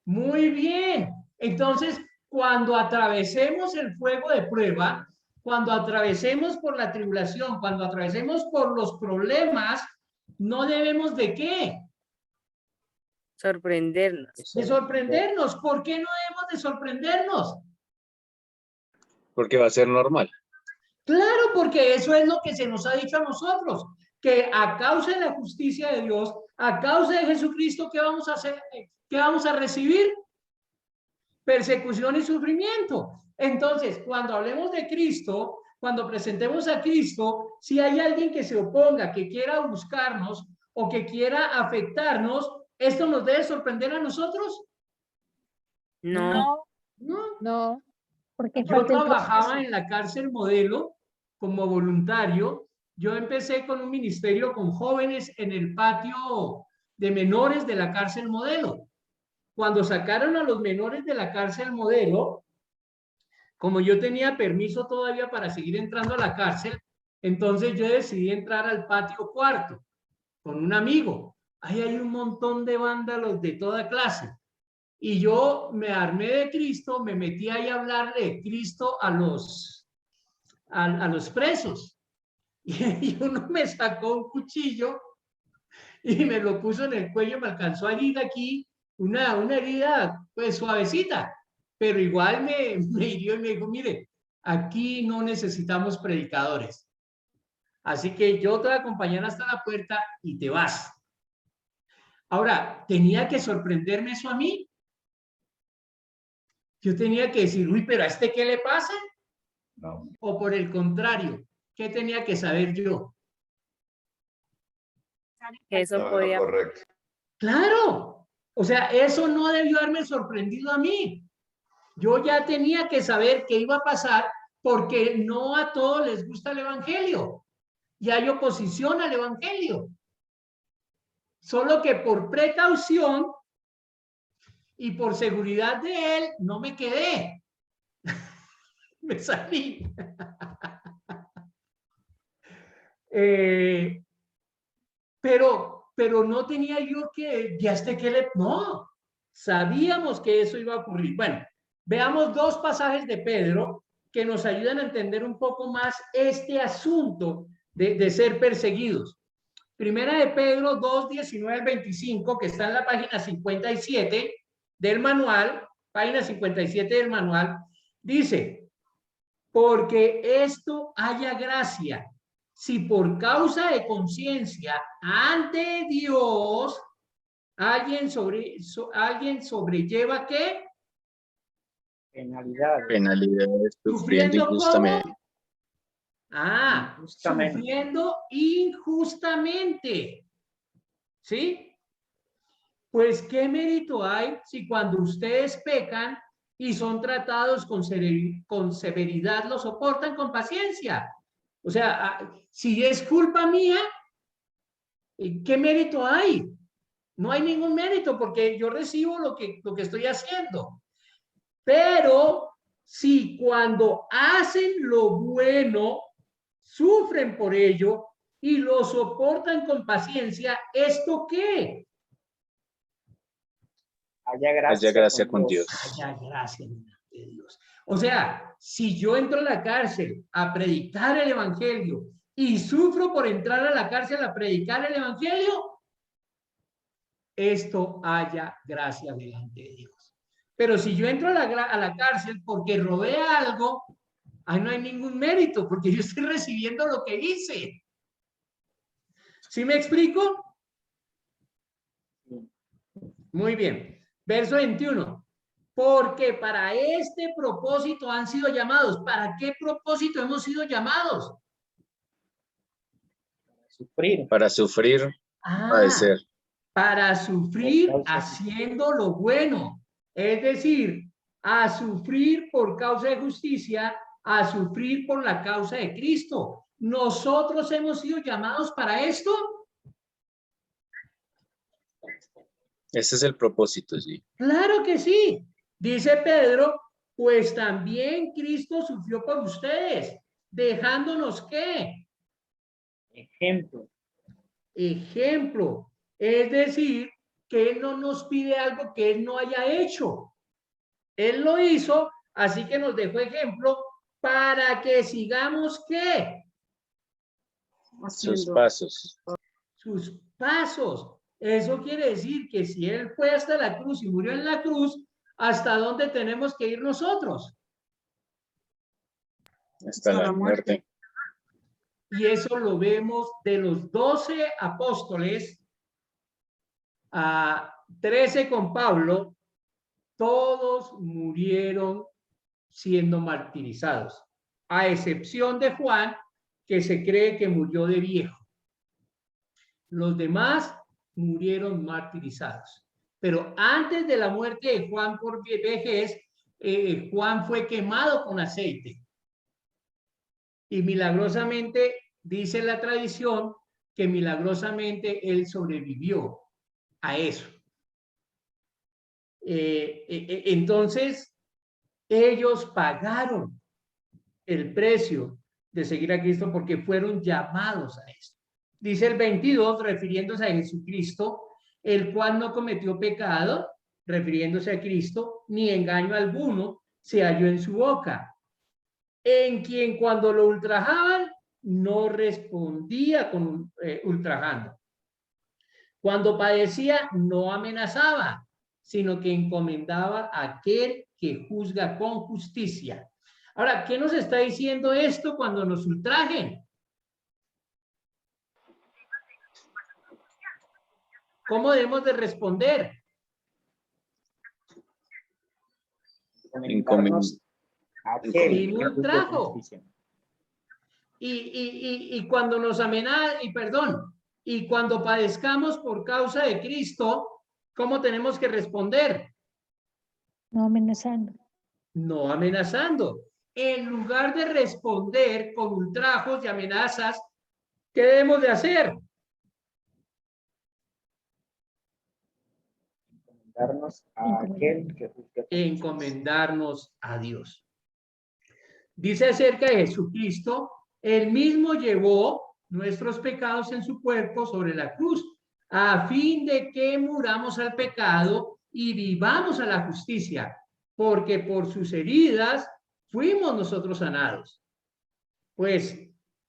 Muy bien. Entonces, cuando atravesemos el fuego de prueba, cuando atravesemos por la tribulación, cuando atravesemos por los problemas, no debemos de ¿qué? Sorprendernos. De sorprendernos. ¿Por qué no debemos de sorprendernos? Porque va a ser normal. Claro, porque eso es lo que se nos ha dicho a nosotros, que a causa de la justicia de Dios, a causa de Jesucristo, ¿qué vamos a hacer? ¿Qué vamos a recibir? Persecución y sufrimiento. Entonces, cuando hablemos de Cristo, cuando presentemos a Cristo, si hay alguien que se oponga, que quiera buscarnos o que quiera afectarnos, ¿esto nos debe sorprender a nosotros? No. No. Porque Yo trabajaba en la cárcel Modelo como voluntario. Yo empecé con un ministerio con jóvenes en el patio de menores de la cárcel Modelo. Cuando sacaron a los menores de la cárcel Modelo, como yo tenía permiso todavía para seguir entrando a la cárcel, entonces yo decidí entrar al patio cuarto con un amigo. Ahí hay un montón de vándalos de toda clase. Y yo me armé de Cristo, me metí ahí a hablar de Cristo a los presos. Y uno me sacó un cuchillo y me lo puso en el cuello, me alcanzó a herir aquí, una herida pues suavecita, pero igual me hirió y me dijo, mire, aquí no necesitamos predicadores. Así que yo te voy a acompañar hasta la puerta y te vas. Ahora, ¿tenía que sorprenderme eso a mí? Yo tenía que decir, uy, pero ¿a este qué le pasa? No. O por el contrario, ¿qué tenía que saber yo? Eso No, podía. correcto. Claro, o sea, eso no debió haberme sorprendido a mí. Yo ya tenía que saber qué iba a pasar porque no a todos les gusta el evangelio y hay oposición al evangelio. Solo que por precaución y por seguridad de él, no me quedé. Me salí. Pero no tenía yo que, ya hasta que le, no, sabíamos que eso iba a ocurrir. Bueno, veamos dos pasajes de Pedro que nos ayudan a entender un poco más este asunto de ser perseguidos. Primera de Pedro 2, 19 al 25, que está en la página 57 del manual, página 57 del manual, dice, porque esto haya gracia, si por causa de conciencia ante Dios alguien sobrelleva ¿qué? Penalidades. Penalidades, sufriendo ¿Sufriendo injustamente. cómo? Ah, Injustamente. sufriendo injustamente. ¿Sí? Pues, ¿qué mérito hay si cuando ustedes pecan y son tratados con severidad lo soportan con paciencia? O sea, si es culpa mía, ¿qué mérito hay? No hay ningún mérito porque yo recibo lo que estoy haciendo. Pero si cuando hacen lo bueno, sufren por ello y lo soportan con paciencia, ¿esto qué? Haya gracia, Haya gracia con Dios. Haya gracia. de Dios. O sea, si yo entro a la cárcel a predicar el evangelio y sufro por entrar a la cárcel a predicar el evangelio, esto haya gracia delante de Dios. Pero si yo entro a la cárcel porque robé algo, ahí no hay ningún mérito, porque yo estoy recibiendo lo que hice. ¿Sí me explico? Muy bien. Verso 21. Porque para este propósito han sido llamados. ¿Para qué propósito hemos sido llamados? Sufrir. Para sufrir, padecer. Para sufrir haciendo lo bueno. Es decir, a sufrir por causa de justicia, a sufrir por la causa de Cristo. ¿Nosotros hemos sido llamados para esto? Ese es el propósito, sí. Claro que sí. Dice Pedro, pues también Cristo sufrió por ustedes, dejándonos ¿qué? Ejemplo. Ejemplo. Es decir, que Él no nos pide algo que Él no haya hecho. Él lo hizo, así que nos dejó ejemplo para que sigamos ¿qué? Sus pasos. Sus pasos. Eso quiere decir que si Él fue hasta la cruz y murió en la cruz, ¿hasta dónde tenemos que ir nosotros? Hasta la muerte. Y eso lo vemos de los 12 apóstoles, a 13 con Pablo, todos murieron siendo martirizados, a excepción de Juan, que se cree que murió de viejo. Los demás murieron martirizados. Pero antes de la muerte de Juan por vejez, Juan fue quemado con aceite. Y milagrosamente, dice la tradición, que milagrosamente él sobrevivió a eso. Entonces, ellos pagaron el precio de seguir a Cristo porque fueron llamados a esto. Dice el 22, refiriéndose a Jesucristo, el cual no cometió pecado, refiriéndose a Cristo, ni engaño alguno se halló en su boca, en quien cuando lo ultrajaban, no respondía con ultrajando. Cuando padecía, no amenazaba, sino que encomendaba a aquel que juzga con justicia. Ahora, ¿qué nos está diciendo esto cuando nos ultrajen? ¿Cómo debemos de responder? Sin ultrajo. Y cuando nos y cuando padezcamos por causa de Cristo, ¿cómo tenemos que responder? No amenazando. No amenazando. En lugar de responder con ultrajos y amenazas, ¿qué debemos de hacer? Encomendarnos a aquel que juzga. Encomendarnos a Dios. Dice acerca de Jesucristo, Él mismo llevó nuestros pecados en su cuerpo sobre la cruz, a fin de que muramos al pecado y vivamos a la justicia, porque por sus heridas fuimos nosotros sanados. Pues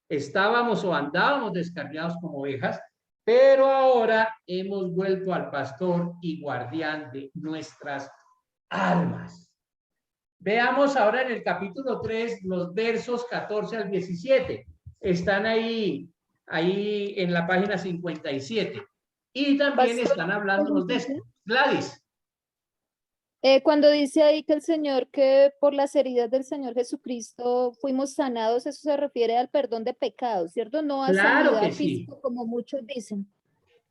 estábamos o andábamos descarriados como ovejas, pero ahora hemos vuelto al pastor y guardián de nuestras almas. Veamos ahora en el capítulo 3 los versos 14 al 17. Están ahí en la página 57. Y también están hablando de esto. Gladys. Cuando dice ahí que el Señor, que por las heridas del Señor Jesucristo fuimos sanados, eso se refiere al perdón de pecados, ¿cierto? No a sanidad física, como muchos dicen.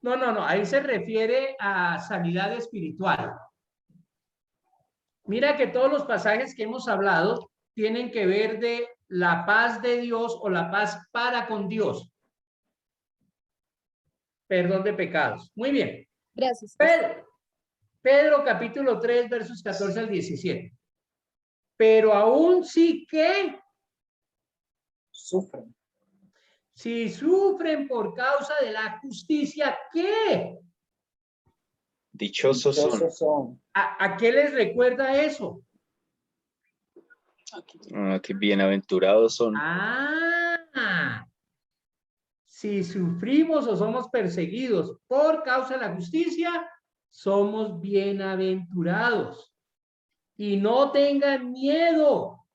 No, ahí se refiere a sanidad espiritual. Mira que todos los pasajes que hemos hablado tienen que ver de la paz de Dios o la paz para con Dios. Perdón de pecados. Muy bien. Gracias. Pedro capítulo 3 versos 14 al 17. Pero aún sí que sufren. Si sufren por causa de la justicia, ¿qué? Dichosos son. ¿A qué les recuerda eso? Que bienaventurados son. Si sufrimos o somos perseguidos por causa de la justicia, somos bienaventurados. Y no tengan miedo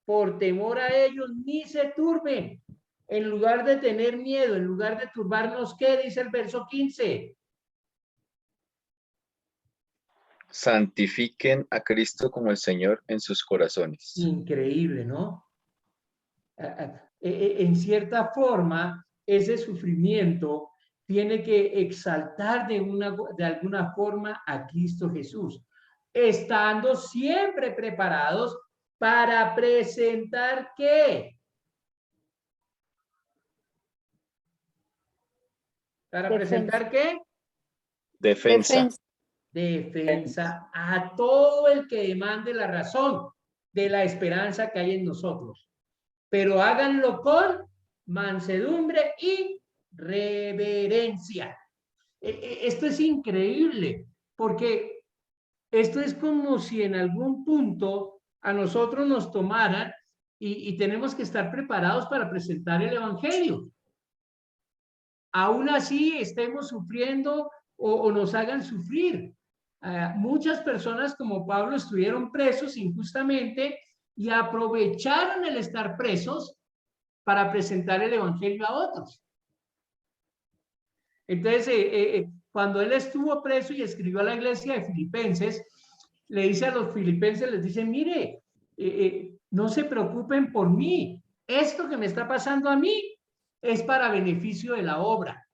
por temor a ellos, ni se turben. En lugar de tener miedo, en lugar de turbarnos, ¿qué dice el verso 15? Santifiquen a Cristo como el Señor en sus corazones. Increíble, ¿no? En cierta forma, ese sufrimiento tiene que exaltar de alguna forma a Cristo Jesús, estando siempre preparados para presentar ¿qué? ¿Para presentar qué? Defensa. Defensa a todo el que demande la razón de la esperanza que hay en nosotros. Pero háganlo con mansedumbre y reverencia. Esto es increíble, porque esto es como si en algún punto a nosotros nos tomaran y tenemos que estar preparados para presentar el evangelio. Aún así estemos sufriendo o nos hagan sufrir. Muchas personas como Pablo estuvieron presos injustamente y aprovecharon el estar presos para presentar el evangelio a otros. Entonces, cuando él estuvo preso y escribió a la iglesia de Filipenses, le dice a los filipenses, les dice, mire, no se preocupen por mí. Esto que me está pasando a mí es para beneficio de la obra.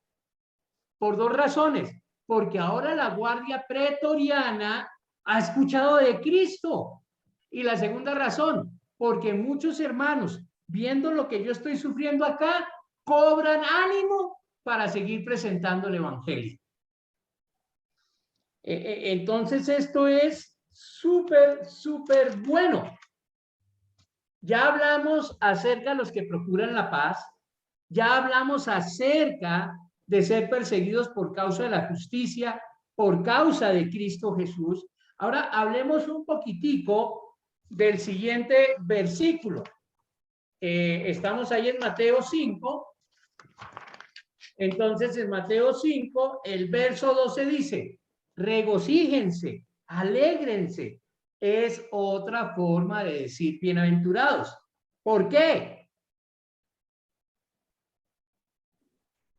Por dos razones. Porque ahora la guardia pretoriana ha escuchado de Cristo. Y la segunda razón, porque muchos hermanos, viendo lo que yo estoy sufriendo acá, cobran ánimo para seguir presentando el evangelio. Entonces esto es súper, súper bueno. Ya hablamos acerca de los que procuran la paz. Ya hablamos acerca de ser perseguidos por causa de la justicia, por causa de Cristo Jesús. Ahora hablemos un poquitico del siguiente versículo. Estamos ahí en Mateo 5. Entonces en Mateo 5, el verso 12 dice, regocíjense, alégrense. Es otra forma de decir bienaventurados. ¿Por qué?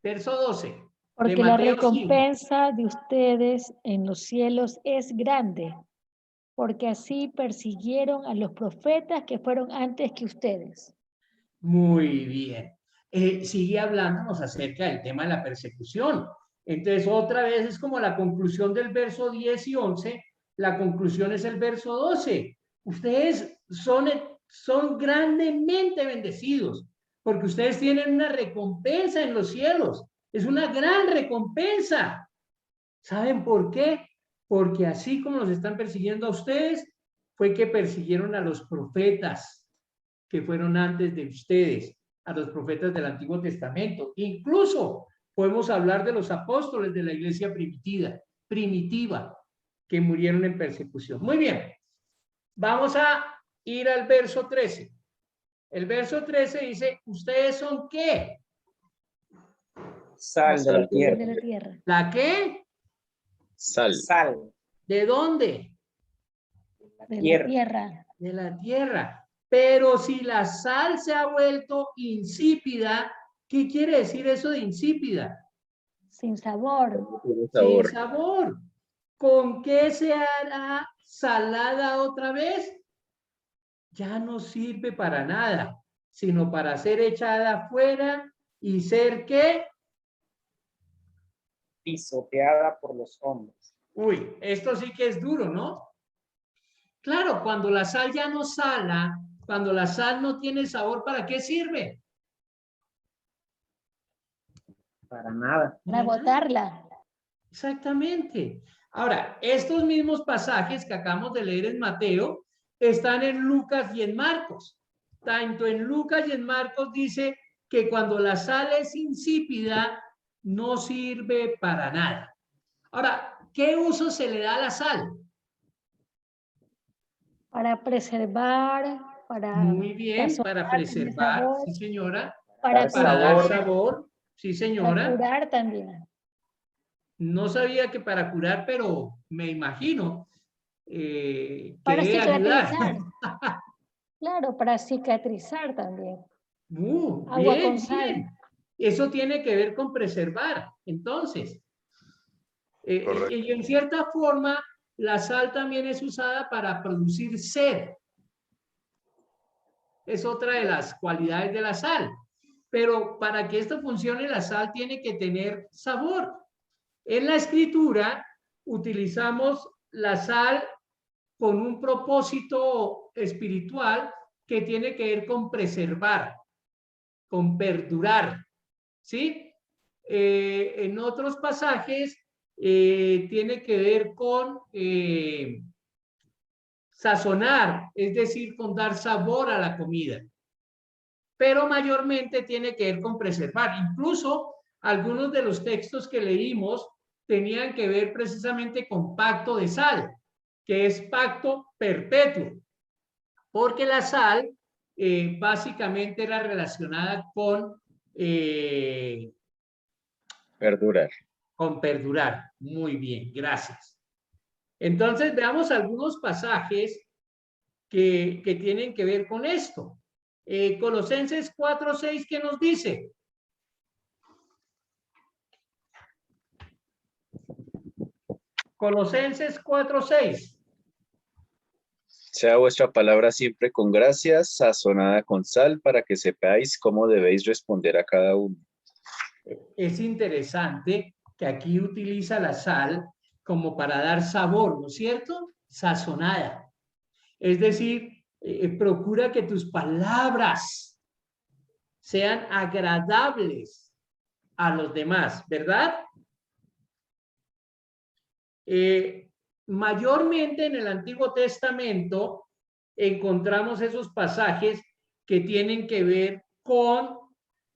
Verso 12. Porque la recompensa de ustedes en los cielos es grande, porque así persiguieron a los profetas que fueron antes que ustedes. Muy bien. Sigue hablándonos acerca del tema de la persecución. Entonces, otra vez es como la conclusión del verso 10 y 11. La conclusión es el verso 12. Ustedes son grandemente bendecidos, porque ustedes tienen una recompensa en los cielos. Es una gran recompensa. ¿Saben por qué? Porque así como los están persiguiendo a ustedes, fue que persiguieron a los profetas que fueron antes de ustedes, a los profetas del Antiguo Testamento. Incluso podemos hablar de los apóstoles de la iglesia primitiva que murieron en persecución. Muy bien. Vamos a ir al verso 13. El verso 13 dice, ¿ustedes son qué? Sal de la tierra. De la tierra. ¿La qué? Sal. Sal. ¿De dónde? De la tierra. De la tierra. Pero si la sal se ha vuelto insípida, ¿qué quiere decir eso de insípida? Sin sabor. Sin sabor. ¿Con qué se hará salada otra vez? Ya no sirve para nada, sino para ser echada afuera y ser ¿qué? Pisoteada por los hombres. Uy, esto sí que es duro, ¿no? Claro, cuando la sal ya no sala, cuando la sal no tiene sabor, ¿para qué sirve? Para nada. Para botarla. Exactamente. Ahora, estos mismos pasajes que acabamos de leer en Mateo están en Lucas y en Marcos. Tanto en Lucas y en Marcos dice que cuando la sal es insípida, no sirve para nada. Ahora, ¿qué uso se le da a la sal? Para preservar para Muy bien, para sazonar, tener preservar, sabor, sí señora. para Dar curar, sabor, sí para señora. curar también. No sabía que para curar, pero me imagino Para que ayudar. cicatrizar. Claro, para cicatrizar también. Agua Bien, con sal. bien. Eso tiene que ver con preservar. Entonces, y en cierta forma, la sal también es usada para producir sed. Es otra de las cualidades de la sal. Pero para que esto funcione, la sal tiene que tener sabor. En la escritura utilizamos la sal con un propósito espiritual que tiene que ver con preservar, con perdurar, ¿sí? En otros pasajes tiene que ver con sazonar, es decir, con dar sabor a la comida. Pero mayormente tiene que ver con preservar. Incluso algunos de los textos que leímos tenían que ver precisamente con pacto de sal, que es pacto perpetuo, porque la sal básicamente era relacionada con perdurar. Con perdurar. Muy bien, gracias. Entonces veamos algunos pasajes que tienen que ver con esto. Colosenses 4:6, ¿qué nos dice? Colosenses 4:6. Sea vuestra palabra siempre con gracia, sazonada con sal, para que sepáis cómo debéis responder a cada uno. Es interesante que aquí utiliza la sal como para dar sabor, ¿no es cierto? Sazonada. Es decir, procura que tus palabras sean agradables a los demás, ¿verdad? Mayormente en el Antiguo Testamento encontramos esos pasajes que tienen que ver con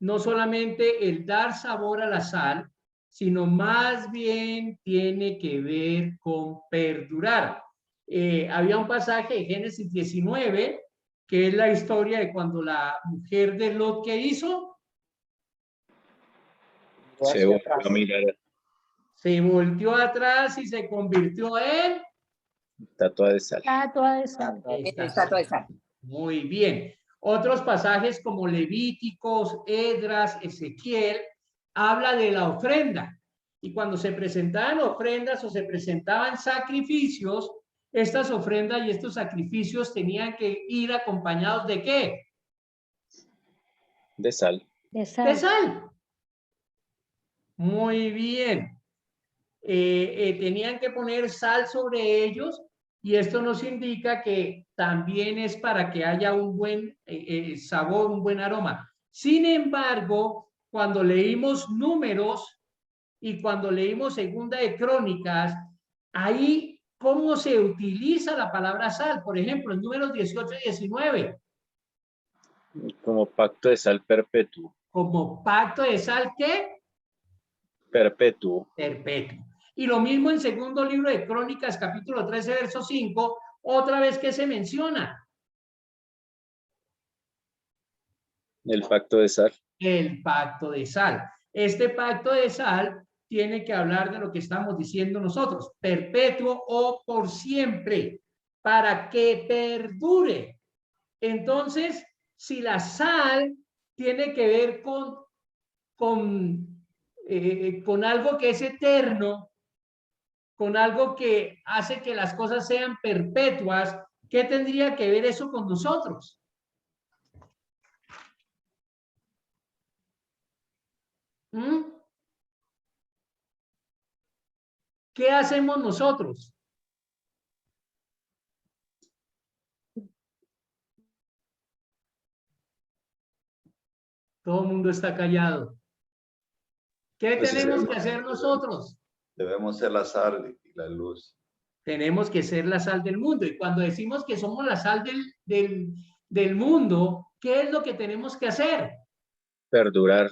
no solamente el dar sabor a la sal, sino más bien tiene que ver con perdurar. Había un pasaje de Génesis 19, que es la historia de cuando la mujer de Lot, ¿qué hizo? Se volvió a mirar. Se volteó atrás y se convirtió en Estatua de sal. Estatua de sal. Estatua de sal. Muy bien. Otros pasajes como Levíticos, Esdras, Ezequiel, habla de la ofrenda. Y cuando se presentaban ofrendas o se presentaban sacrificios, estas ofrendas y estos sacrificios tenían que ir acompañados ¿de qué? De sal. De sal. De sal. Muy bien. Tenían que poner sal sobre ellos y esto nos indica que también es para que haya un buen sabor, un buen aroma. Sin embargo, cuando leímos Números y cuando leímos Segunda de Crónicas, ahí cómo se utiliza la palabra sal. Por ejemplo, en Números 18 y 19. Como pacto de sal perpetuo. Como pacto de sal, ¿qué? Perpetuo. Perpetuo. Y lo mismo en segundo libro de Crónicas, capítulo 13, verso 5, otra vez que se menciona. El pacto de sal. El pacto de sal. Este pacto de sal tiene que hablar de lo que estamos diciendo nosotros, perpetuo o por siempre, para que perdure. Entonces, si la sal tiene que ver con algo que es eterno, con algo que hace que las cosas sean perpetuas, ¿qué tendría que ver eso con nosotros? ¿Qué hacemos nosotros? Todo el mundo está callado. ¿Qué Pues tenemos que hacer nosotros? Debemos ser la sal y la luz. Tenemos que ser la sal del mundo. Y cuando decimos que somos la sal del mundo, ¿qué es lo que tenemos que hacer? Perdurar.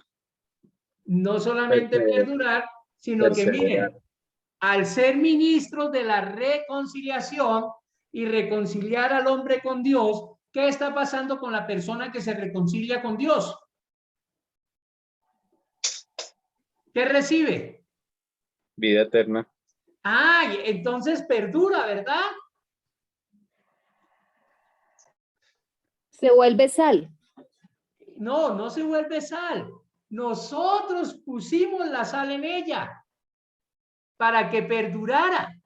No solamente perdurar, sino que miren, al ser ministros de la reconciliación y reconciliar al hombre con Dios, ¿qué está pasando con la persona que se reconcilia con Dios? ¿Qué recibe? Vida eterna. Ah, entonces perdura, ¿verdad? Se vuelve sal. No, no se vuelve sal. Nosotros pusimos la sal en ella para que perdurara.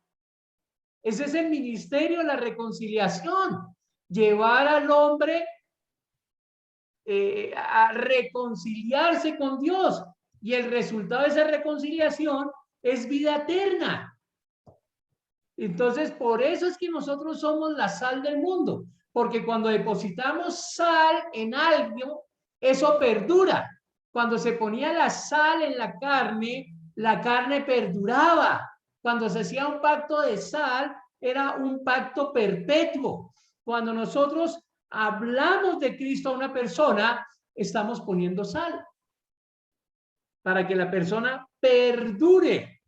Ese es el ministerio de la reconciliación. Llevar al hombre a reconciliarse con Dios. Y el resultado de esa reconciliación es vida eterna. Entonces, por eso es que nosotros somos la sal del mundo. Porque cuando depositamos sal en algo, eso perdura. Cuando se ponía la sal en la carne perduraba. Cuando se hacía un pacto de sal, era un pacto perpetuo. Cuando nosotros hablamos de Cristo a una persona, estamos poniendo sal para que la persona perdure.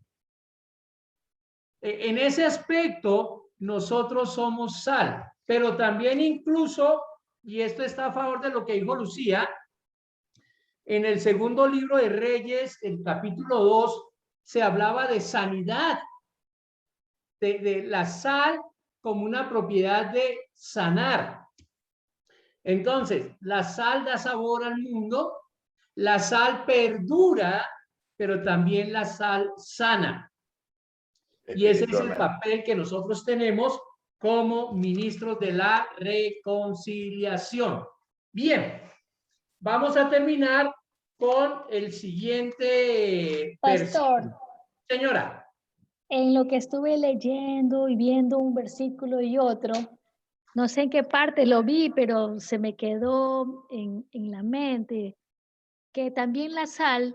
En ese aspecto, nosotros somos sal, pero también incluso, y esto está a favor de lo que dijo Lucía, en el segundo libro de Reyes, el capítulo 2, se hablaba de sanidad, de la sal como una propiedad de sanar. Entonces, la sal da sabor al mundo, la sal perdura, pero también la sal sana. Y ese es el papel que nosotros tenemos como ministros de la reconciliación. Bien, vamos a terminar con el siguiente Pastor. versículo. Señora. En lo que estuve leyendo y viendo un versículo y otro, no sé en qué parte lo vi, pero se me quedó en la mente, que también la sal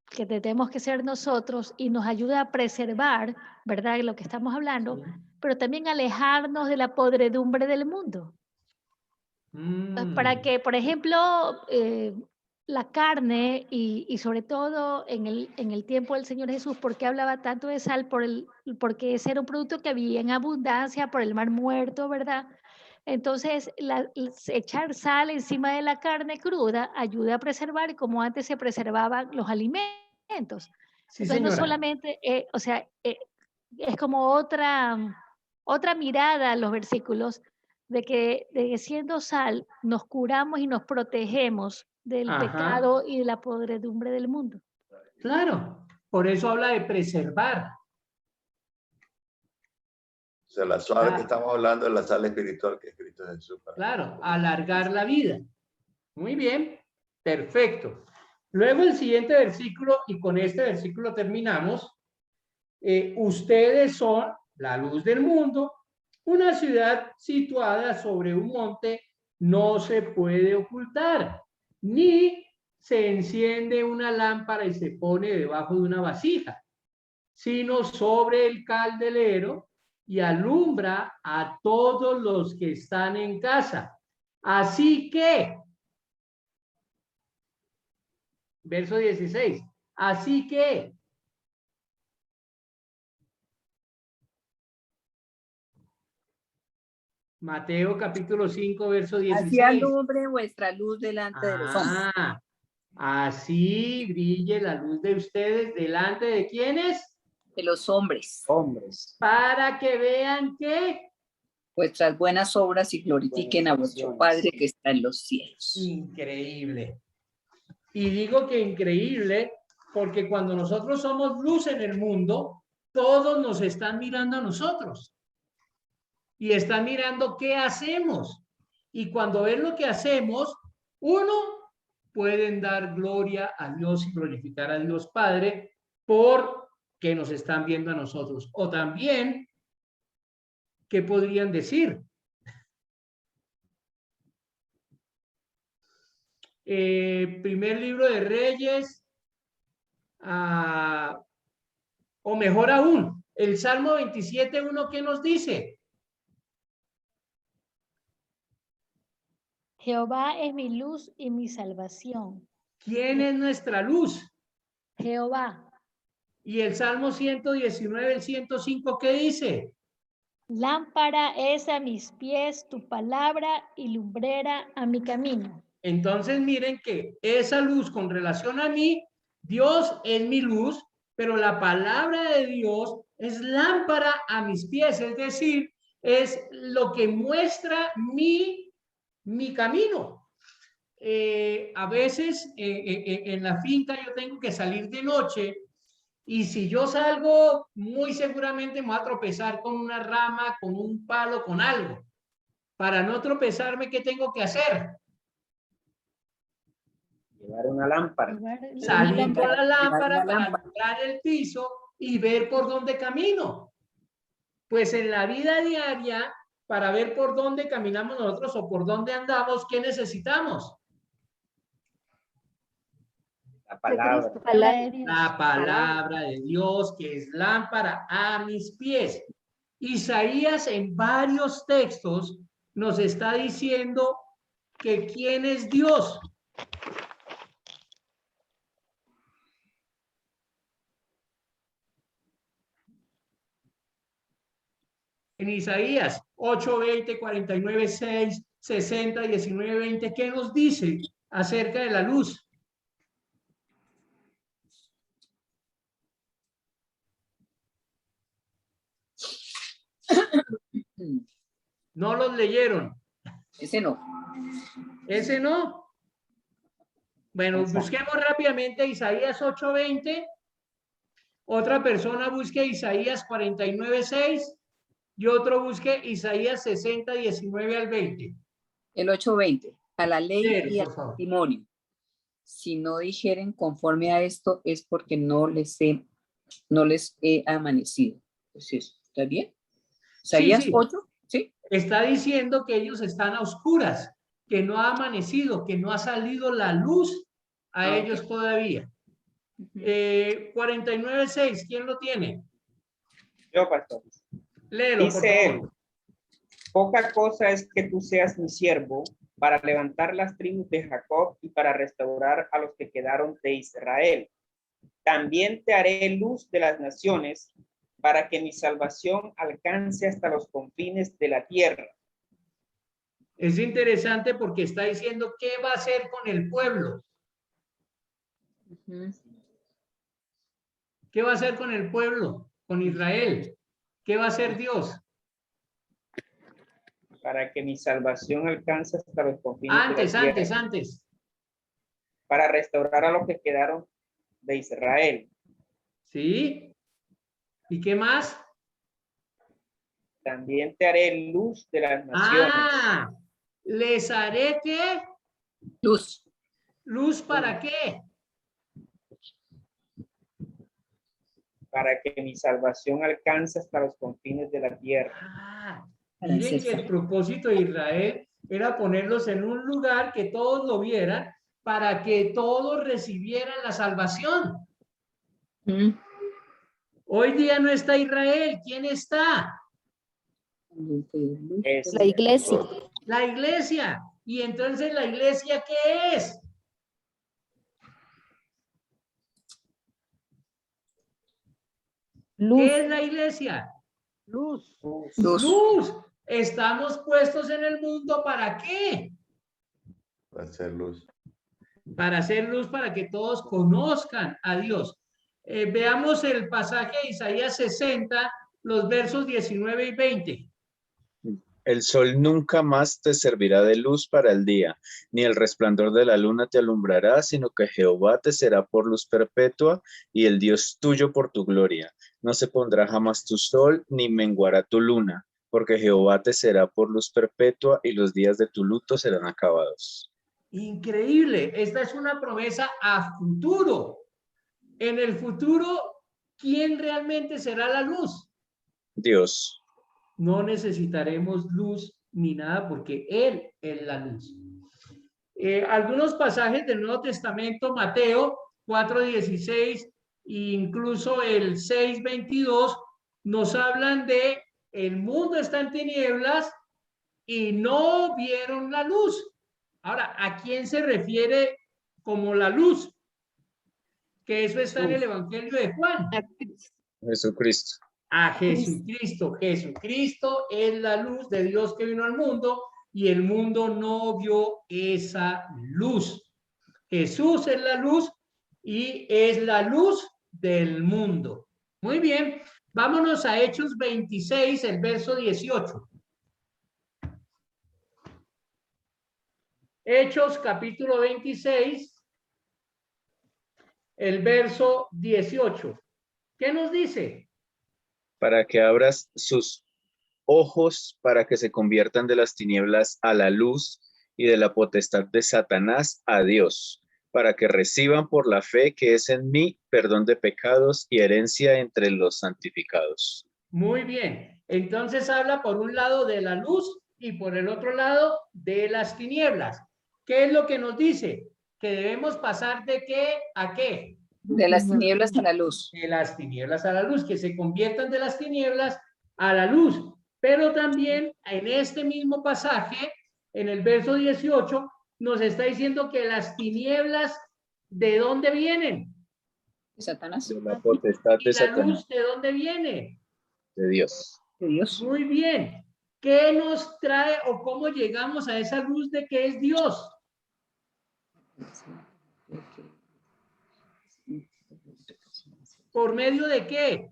que tenemos que ser nosotros y nos ayuda a preservar, ¿verdad? Lo que estamos hablando, sí, pero también alejarnos de la podredumbre del mundo. Para que, por ejemplo, la carne y sobre todo en el tiempo del Señor Jesús, ¿por qué hablaba tanto de sal? Porque ese era un producto que había en abundancia por el mar muerto, ¿verdad? Entonces, echar sal encima de la carne cruda ayuda a preservar, como antes se preservaban los alimentos. Sí, entonces, señora. no solamente, o sea, es como otra mirada a los versículos de que siendo sal nos curamos y nos protegemos del pecado y de la podredumbre del mundo. Claro, por eso habla de preservar. O sea, la sal que estamos hablando es la sal espiritual que es Cristo Jesús. Claro, alargar la vida. Muy bien, perfecto. Luego el siguiente versículo, y con este versículo terminamos. Ustedes son la luz del mundo. Una ciudad situada sobre un monte no se puede ocultar, ni se enciende una lámpara y se pone debajo de una vasija, sino sobre el candelero y alumbra a todos los que están en casa. Así que, verso 16, así que, Mateo capítulo 5, verso 16. Así alumbre vuestra luz delante de los hombres. Así brille la luz de ustedes delante de ¿quiénes? De los hombres. Hombres. Para que vean que vuestras buenas obras y glorifiquen a vuestro Padre que está en los cielos. Increíble. Y digo que increíble porque cuando nosotros somos luz en el mundo, todos nos están mirando a nosotros. Y están mirando qué hacemos. Y cuando ven lo que hacemos, uno, pueden dar gloria a Dios y glorificar a Dios Padre porque nos están viendo a nosotros. O también, ¿qué podrían decir? Primer libro de Reyes, o mejor aún, el Salmo 27:1, ¿qué nos dice? Jehová es mi luz y mi salvación. ¿Quién es nuestra luz? Jehová. Y el Salmo 119, el 105, ¿qué dice? Lámpara es a mis pies tu palabra y lumbrera a mi camino. Entonces miren que esa luz con relación a mí, Dios es mi luz, pero la palabra de Dios es lámpara a mis pies, es decir, es lo que muestra mi camino. A veces en la finca yo tengo que salir de noche y si yo salgo, muy seguramente me voy a tropezar con una rama, con un palo, con algo. Para no tropezarme, ¿qué tengo que hacer? Llevar una lámpara. Salir con la lámpara para alumbrar el piso y ver por dónde camino. Pues en la vida diaria, para ver por dónde caminamos nosotros o por dónde andamos, ¿qué necesitamos? La palabra. La palabra de Dios, que es lámpara a mis pies. Isaías en varios textos nos está diciendo que quién es Dios. En Isaías 8, 20, 49, 6, 60, 19, 20, ¿qué nos dice acerca de la luz? No los leyeron. Ese no. Ese no. Bueno, busquemos rápidamente Isaías 8:20. Otra persona busque Isaías 49:6 y otro busque Isaías 60, 19 al 20. El 8:20. A la ley Léelo, y al por favor. testimonio. Si no dijeren conforme a esto es porque no les he amanecido. Pues eso, ¿está bien? Isaías Sí. 8, ¿sí? Está diciendo que ellos están a oscuras, que no ha amanecido, que no ha salido la luz a ellos todavía. 49:6, ¿quién lo tiene? Yo, pastor. Léelo, por Dice él, favor. poca cosa es que tú seas mi siervo para levantar las tribus de Jacob y para restaurar a los que quedaron de Israel. También te haré luz de las naciones para que mi salvación alcance hasta los confines de la tierra. Es interesante porque está diciendo qué va a hacer con el pueblo. ¿Qué va a hacer con el pueblo? Con Israel. ¿Qué va a hacer Dios? Para que mi salvación alcance hasta los confines de la tierra. Antes. Para restaurar a los que quedaron de Israel. ¿Sí? ¿Y qué más? También te haré luz de las naciones. ¿Les haré qué? Luz. ¿Luz para qué? Para que mi salvación alcance hasta los confines de la tierra. Miren que el propósito de Israel era ponerlos en un lugar que todos lo vieran para que todos recibieran la salvación. Hoy día no está Israel. ¿Quién está? La iglesia. La iglesia. Y entonces, ¿la iglesia qué es? Luz. ¿Qué es la iglesia? Luz. Luz. Estamos puestos en el mundo ¿para qué? Para hacer luz. Para hacer luz, para que todos conozcan a Dios. Veamos el pasaje de Isaías 60, los versos 19 y 20. El sol nunca más te servirá de luz para el día, ni el resplandor de la luna te alumbrará, sino que Jehová te será por luz perpetua y el Dios tuyo por tu gloria. No se pondrá jamás tu sol, ni menguará tu luna, porque Jehová te será por luz perpetua y los días de tu luto serán acabados. Increíble, esta es una promesa a futuro. En el futuro, ¿quién realmente será la luz? Dios. No necesitaremos luz ni nada porque Él es la luz. Algunos pasajes del Nuevo Testamento, Mateo 4:16 e incluso el 6:22, nos hablan de el mundo está en tinieblas y no vieron la luz. Ahora, ¿a quién se refiere como la luz? Que eso está en el Evangelio de Juan. Jesucristo. A Jesucristo. Jesucristo es la luz de Dios que vino al mundo y el mundo no vio esa luz. Jesús es la luz y es la luz del mundo. Muy bien, vámonos a Hechos 26, el verso 18. Hechos capítulo 26, el verso 18. ¿Qué nos dice? Para que abras sus ojos, para que se conviertan de las tinieblas a la luz y de la potestad de Satanás a Dios, para que reciban por la fe que es en mí perdón de pecados y herencia entre los santificados. Muy bien. Entonces habla por un lado de la luz y por el otro lado de las tinieblas. ¿Qué es lo que nos dice? Que debemos pasar de qué a qué. De las tinieblas a la luz. De las tinieblas a la luz, que se conviertan de las tinieblas a la luz. Pero también en este mismo pasaje, en el verso 18, nos está diciendo que las tinieblas, ¿de dónde vienen? De Satanás. De la potestad de ¿Y la Satanás. luz de dónde viene? De Dios. De Dios. Muy bien. ¿Qué nos trae o cómo llegamos a esa luz de que es Dios? ¿Por medio de qué?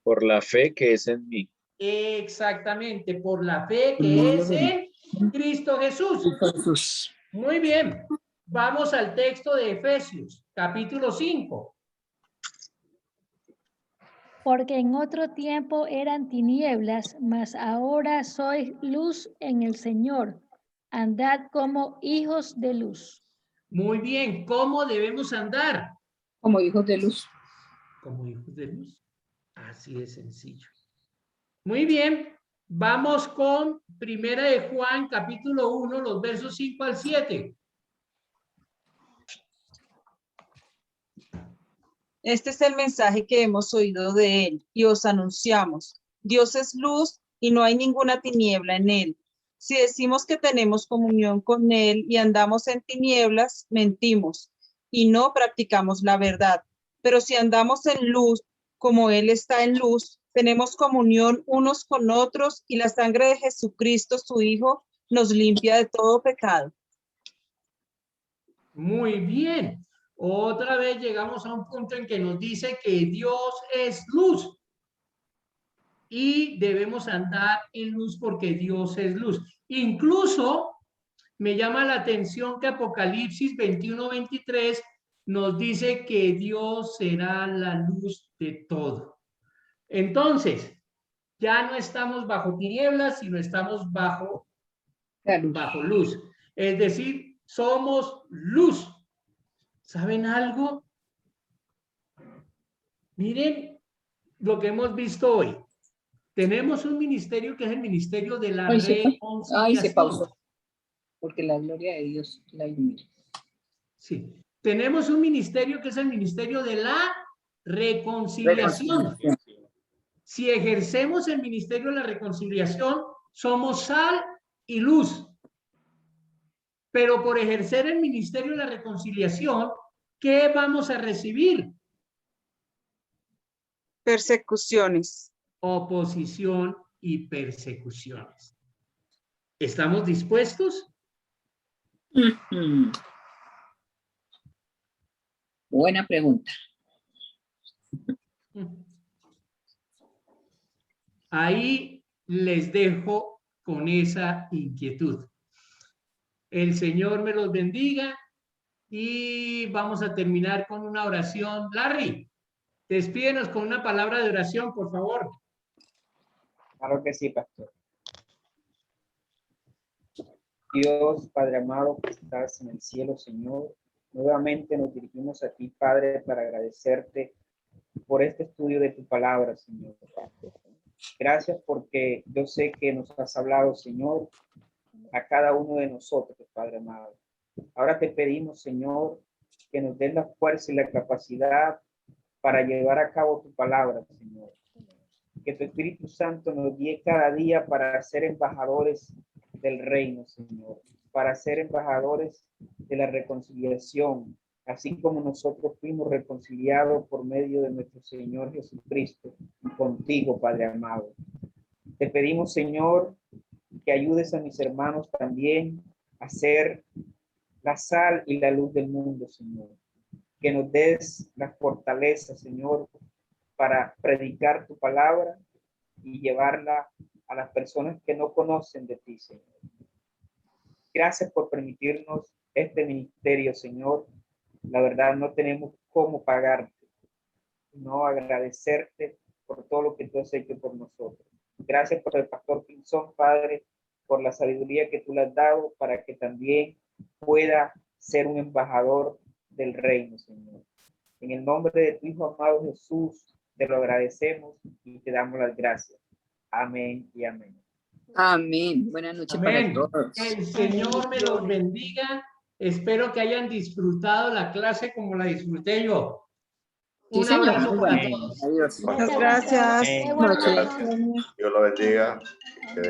Por la fe que es en mí. Exactamente, por la fe que es en Cristo Jesús. Jesús. Muy bien. Vamos al texto de Efesios, capítulo 5. Porque en otro tiempo eran tinieblas, mas ahora sois luz en el Señor. Andad como hijos de luz. Muy bien. ¿Cómo debemos andar? Como hijos de luz. Como hijos de luz. Así de sencillo. Muy bien. Vamos con Primera de Juan, capítulo 1, los versos 5 al 7. Este es el mensaje que hemos oído de él y os anunciamos. Dios es luz y no hay ninguna tiniebla en él. Si decimos que tenemos comunión con él y andamos en tinieblas, mentimos y no practicamos la verdad. Pero si andamos en luz, como él está en luz, tenemos comunión unos con otros y la sangre de Jesucristo, su Hijo, nos limpia de todo pecado. Muy bien. Otra vez llegamos a un punto en que nos dice que Dios es luz y debemos andar en luz porque Dios es luz. Incluso me llama la atención que Apocalipsis 21-23 nos dice que Dios será la luz de todo. Entonces, ya no estamos bajo tinieblas, sino estamos bajo luz. Es decir, somos luz. ¿Saben algo? Miren lo que hemos visto hoy. Tenemos un ministerio que es el ministerio de la reconciliación. Ay, se pausó. Porque la gloria de Dios la ilumina. Sí. Tenemos un ministerio que es el ministerio de la reconciliación. Si ejercemos el ministerio de la reconciliación, somos sal y luz. Pero por ejercer el ministerio de la reconciliación, ¿qué vamos a recibir? Persecuciones. Oposición y persecuciones. ¿Estamos dispuestos? Buena pregunta. Ahí les dejo con esa inquietud. El Señor me los bendiga y vamos a terminar con una oración. Larry, despídenos con una palabra de oración, por favor. Claro que sí, pastor. Dios, Padre amado, que estás en el cielo, Señor, nuevamente nos dirigimos a ti, Padre, para agradecerte por este estudio de tu palabra, Señor. Gracias porque yo sé que nos has hablado, Señor, a cada uno de nosotros, Padre amado. Ahora te pedimos, Señor, que nos des la fuerza y la capacidad para llevar a cabo tu palabra, Señor. Que tu Espíritu Santo nos guíe cada día para ser embajadores del reino, Señor, para ser embajadores de la reconciliación, así como nosotros fuimos reconciliados por medio de nuestro Señor Jesucristo contigo, Padre amado. Te pedimos, Señor, que ayudes a mis hermanos también a ser la sal y la luz del mundo, Señor. Que nos des la fortaleza, Señor, para predicar tu palabra y llevarla a las personas que no conocen de ti, Señor. Gracias por permitirnos este ministerio, Señor. La verdad, no tenemos cómo pagarte, no agradecerte por todo lo que tú has hecho por nosotros. Gracias por el pastor Pinzón, Padre, por la sabiduría que tú le has dado para que también pueda ser un embajador del reino, Señor. En el nombre de tu Hijo amado Jesús, te lo agradecemos y te damos las gracias. Amén y amén. Amén. Buenas noches Amén. para todos. El Señor me los bendiga. Espero que hayan disfrutado la clase como la disfruté yo. Sí, Un señor. abrazo Muy para bueno. todos. Adiós. Muchas gracias. Amén. Muchas gracias. Dios lo bendiga. Que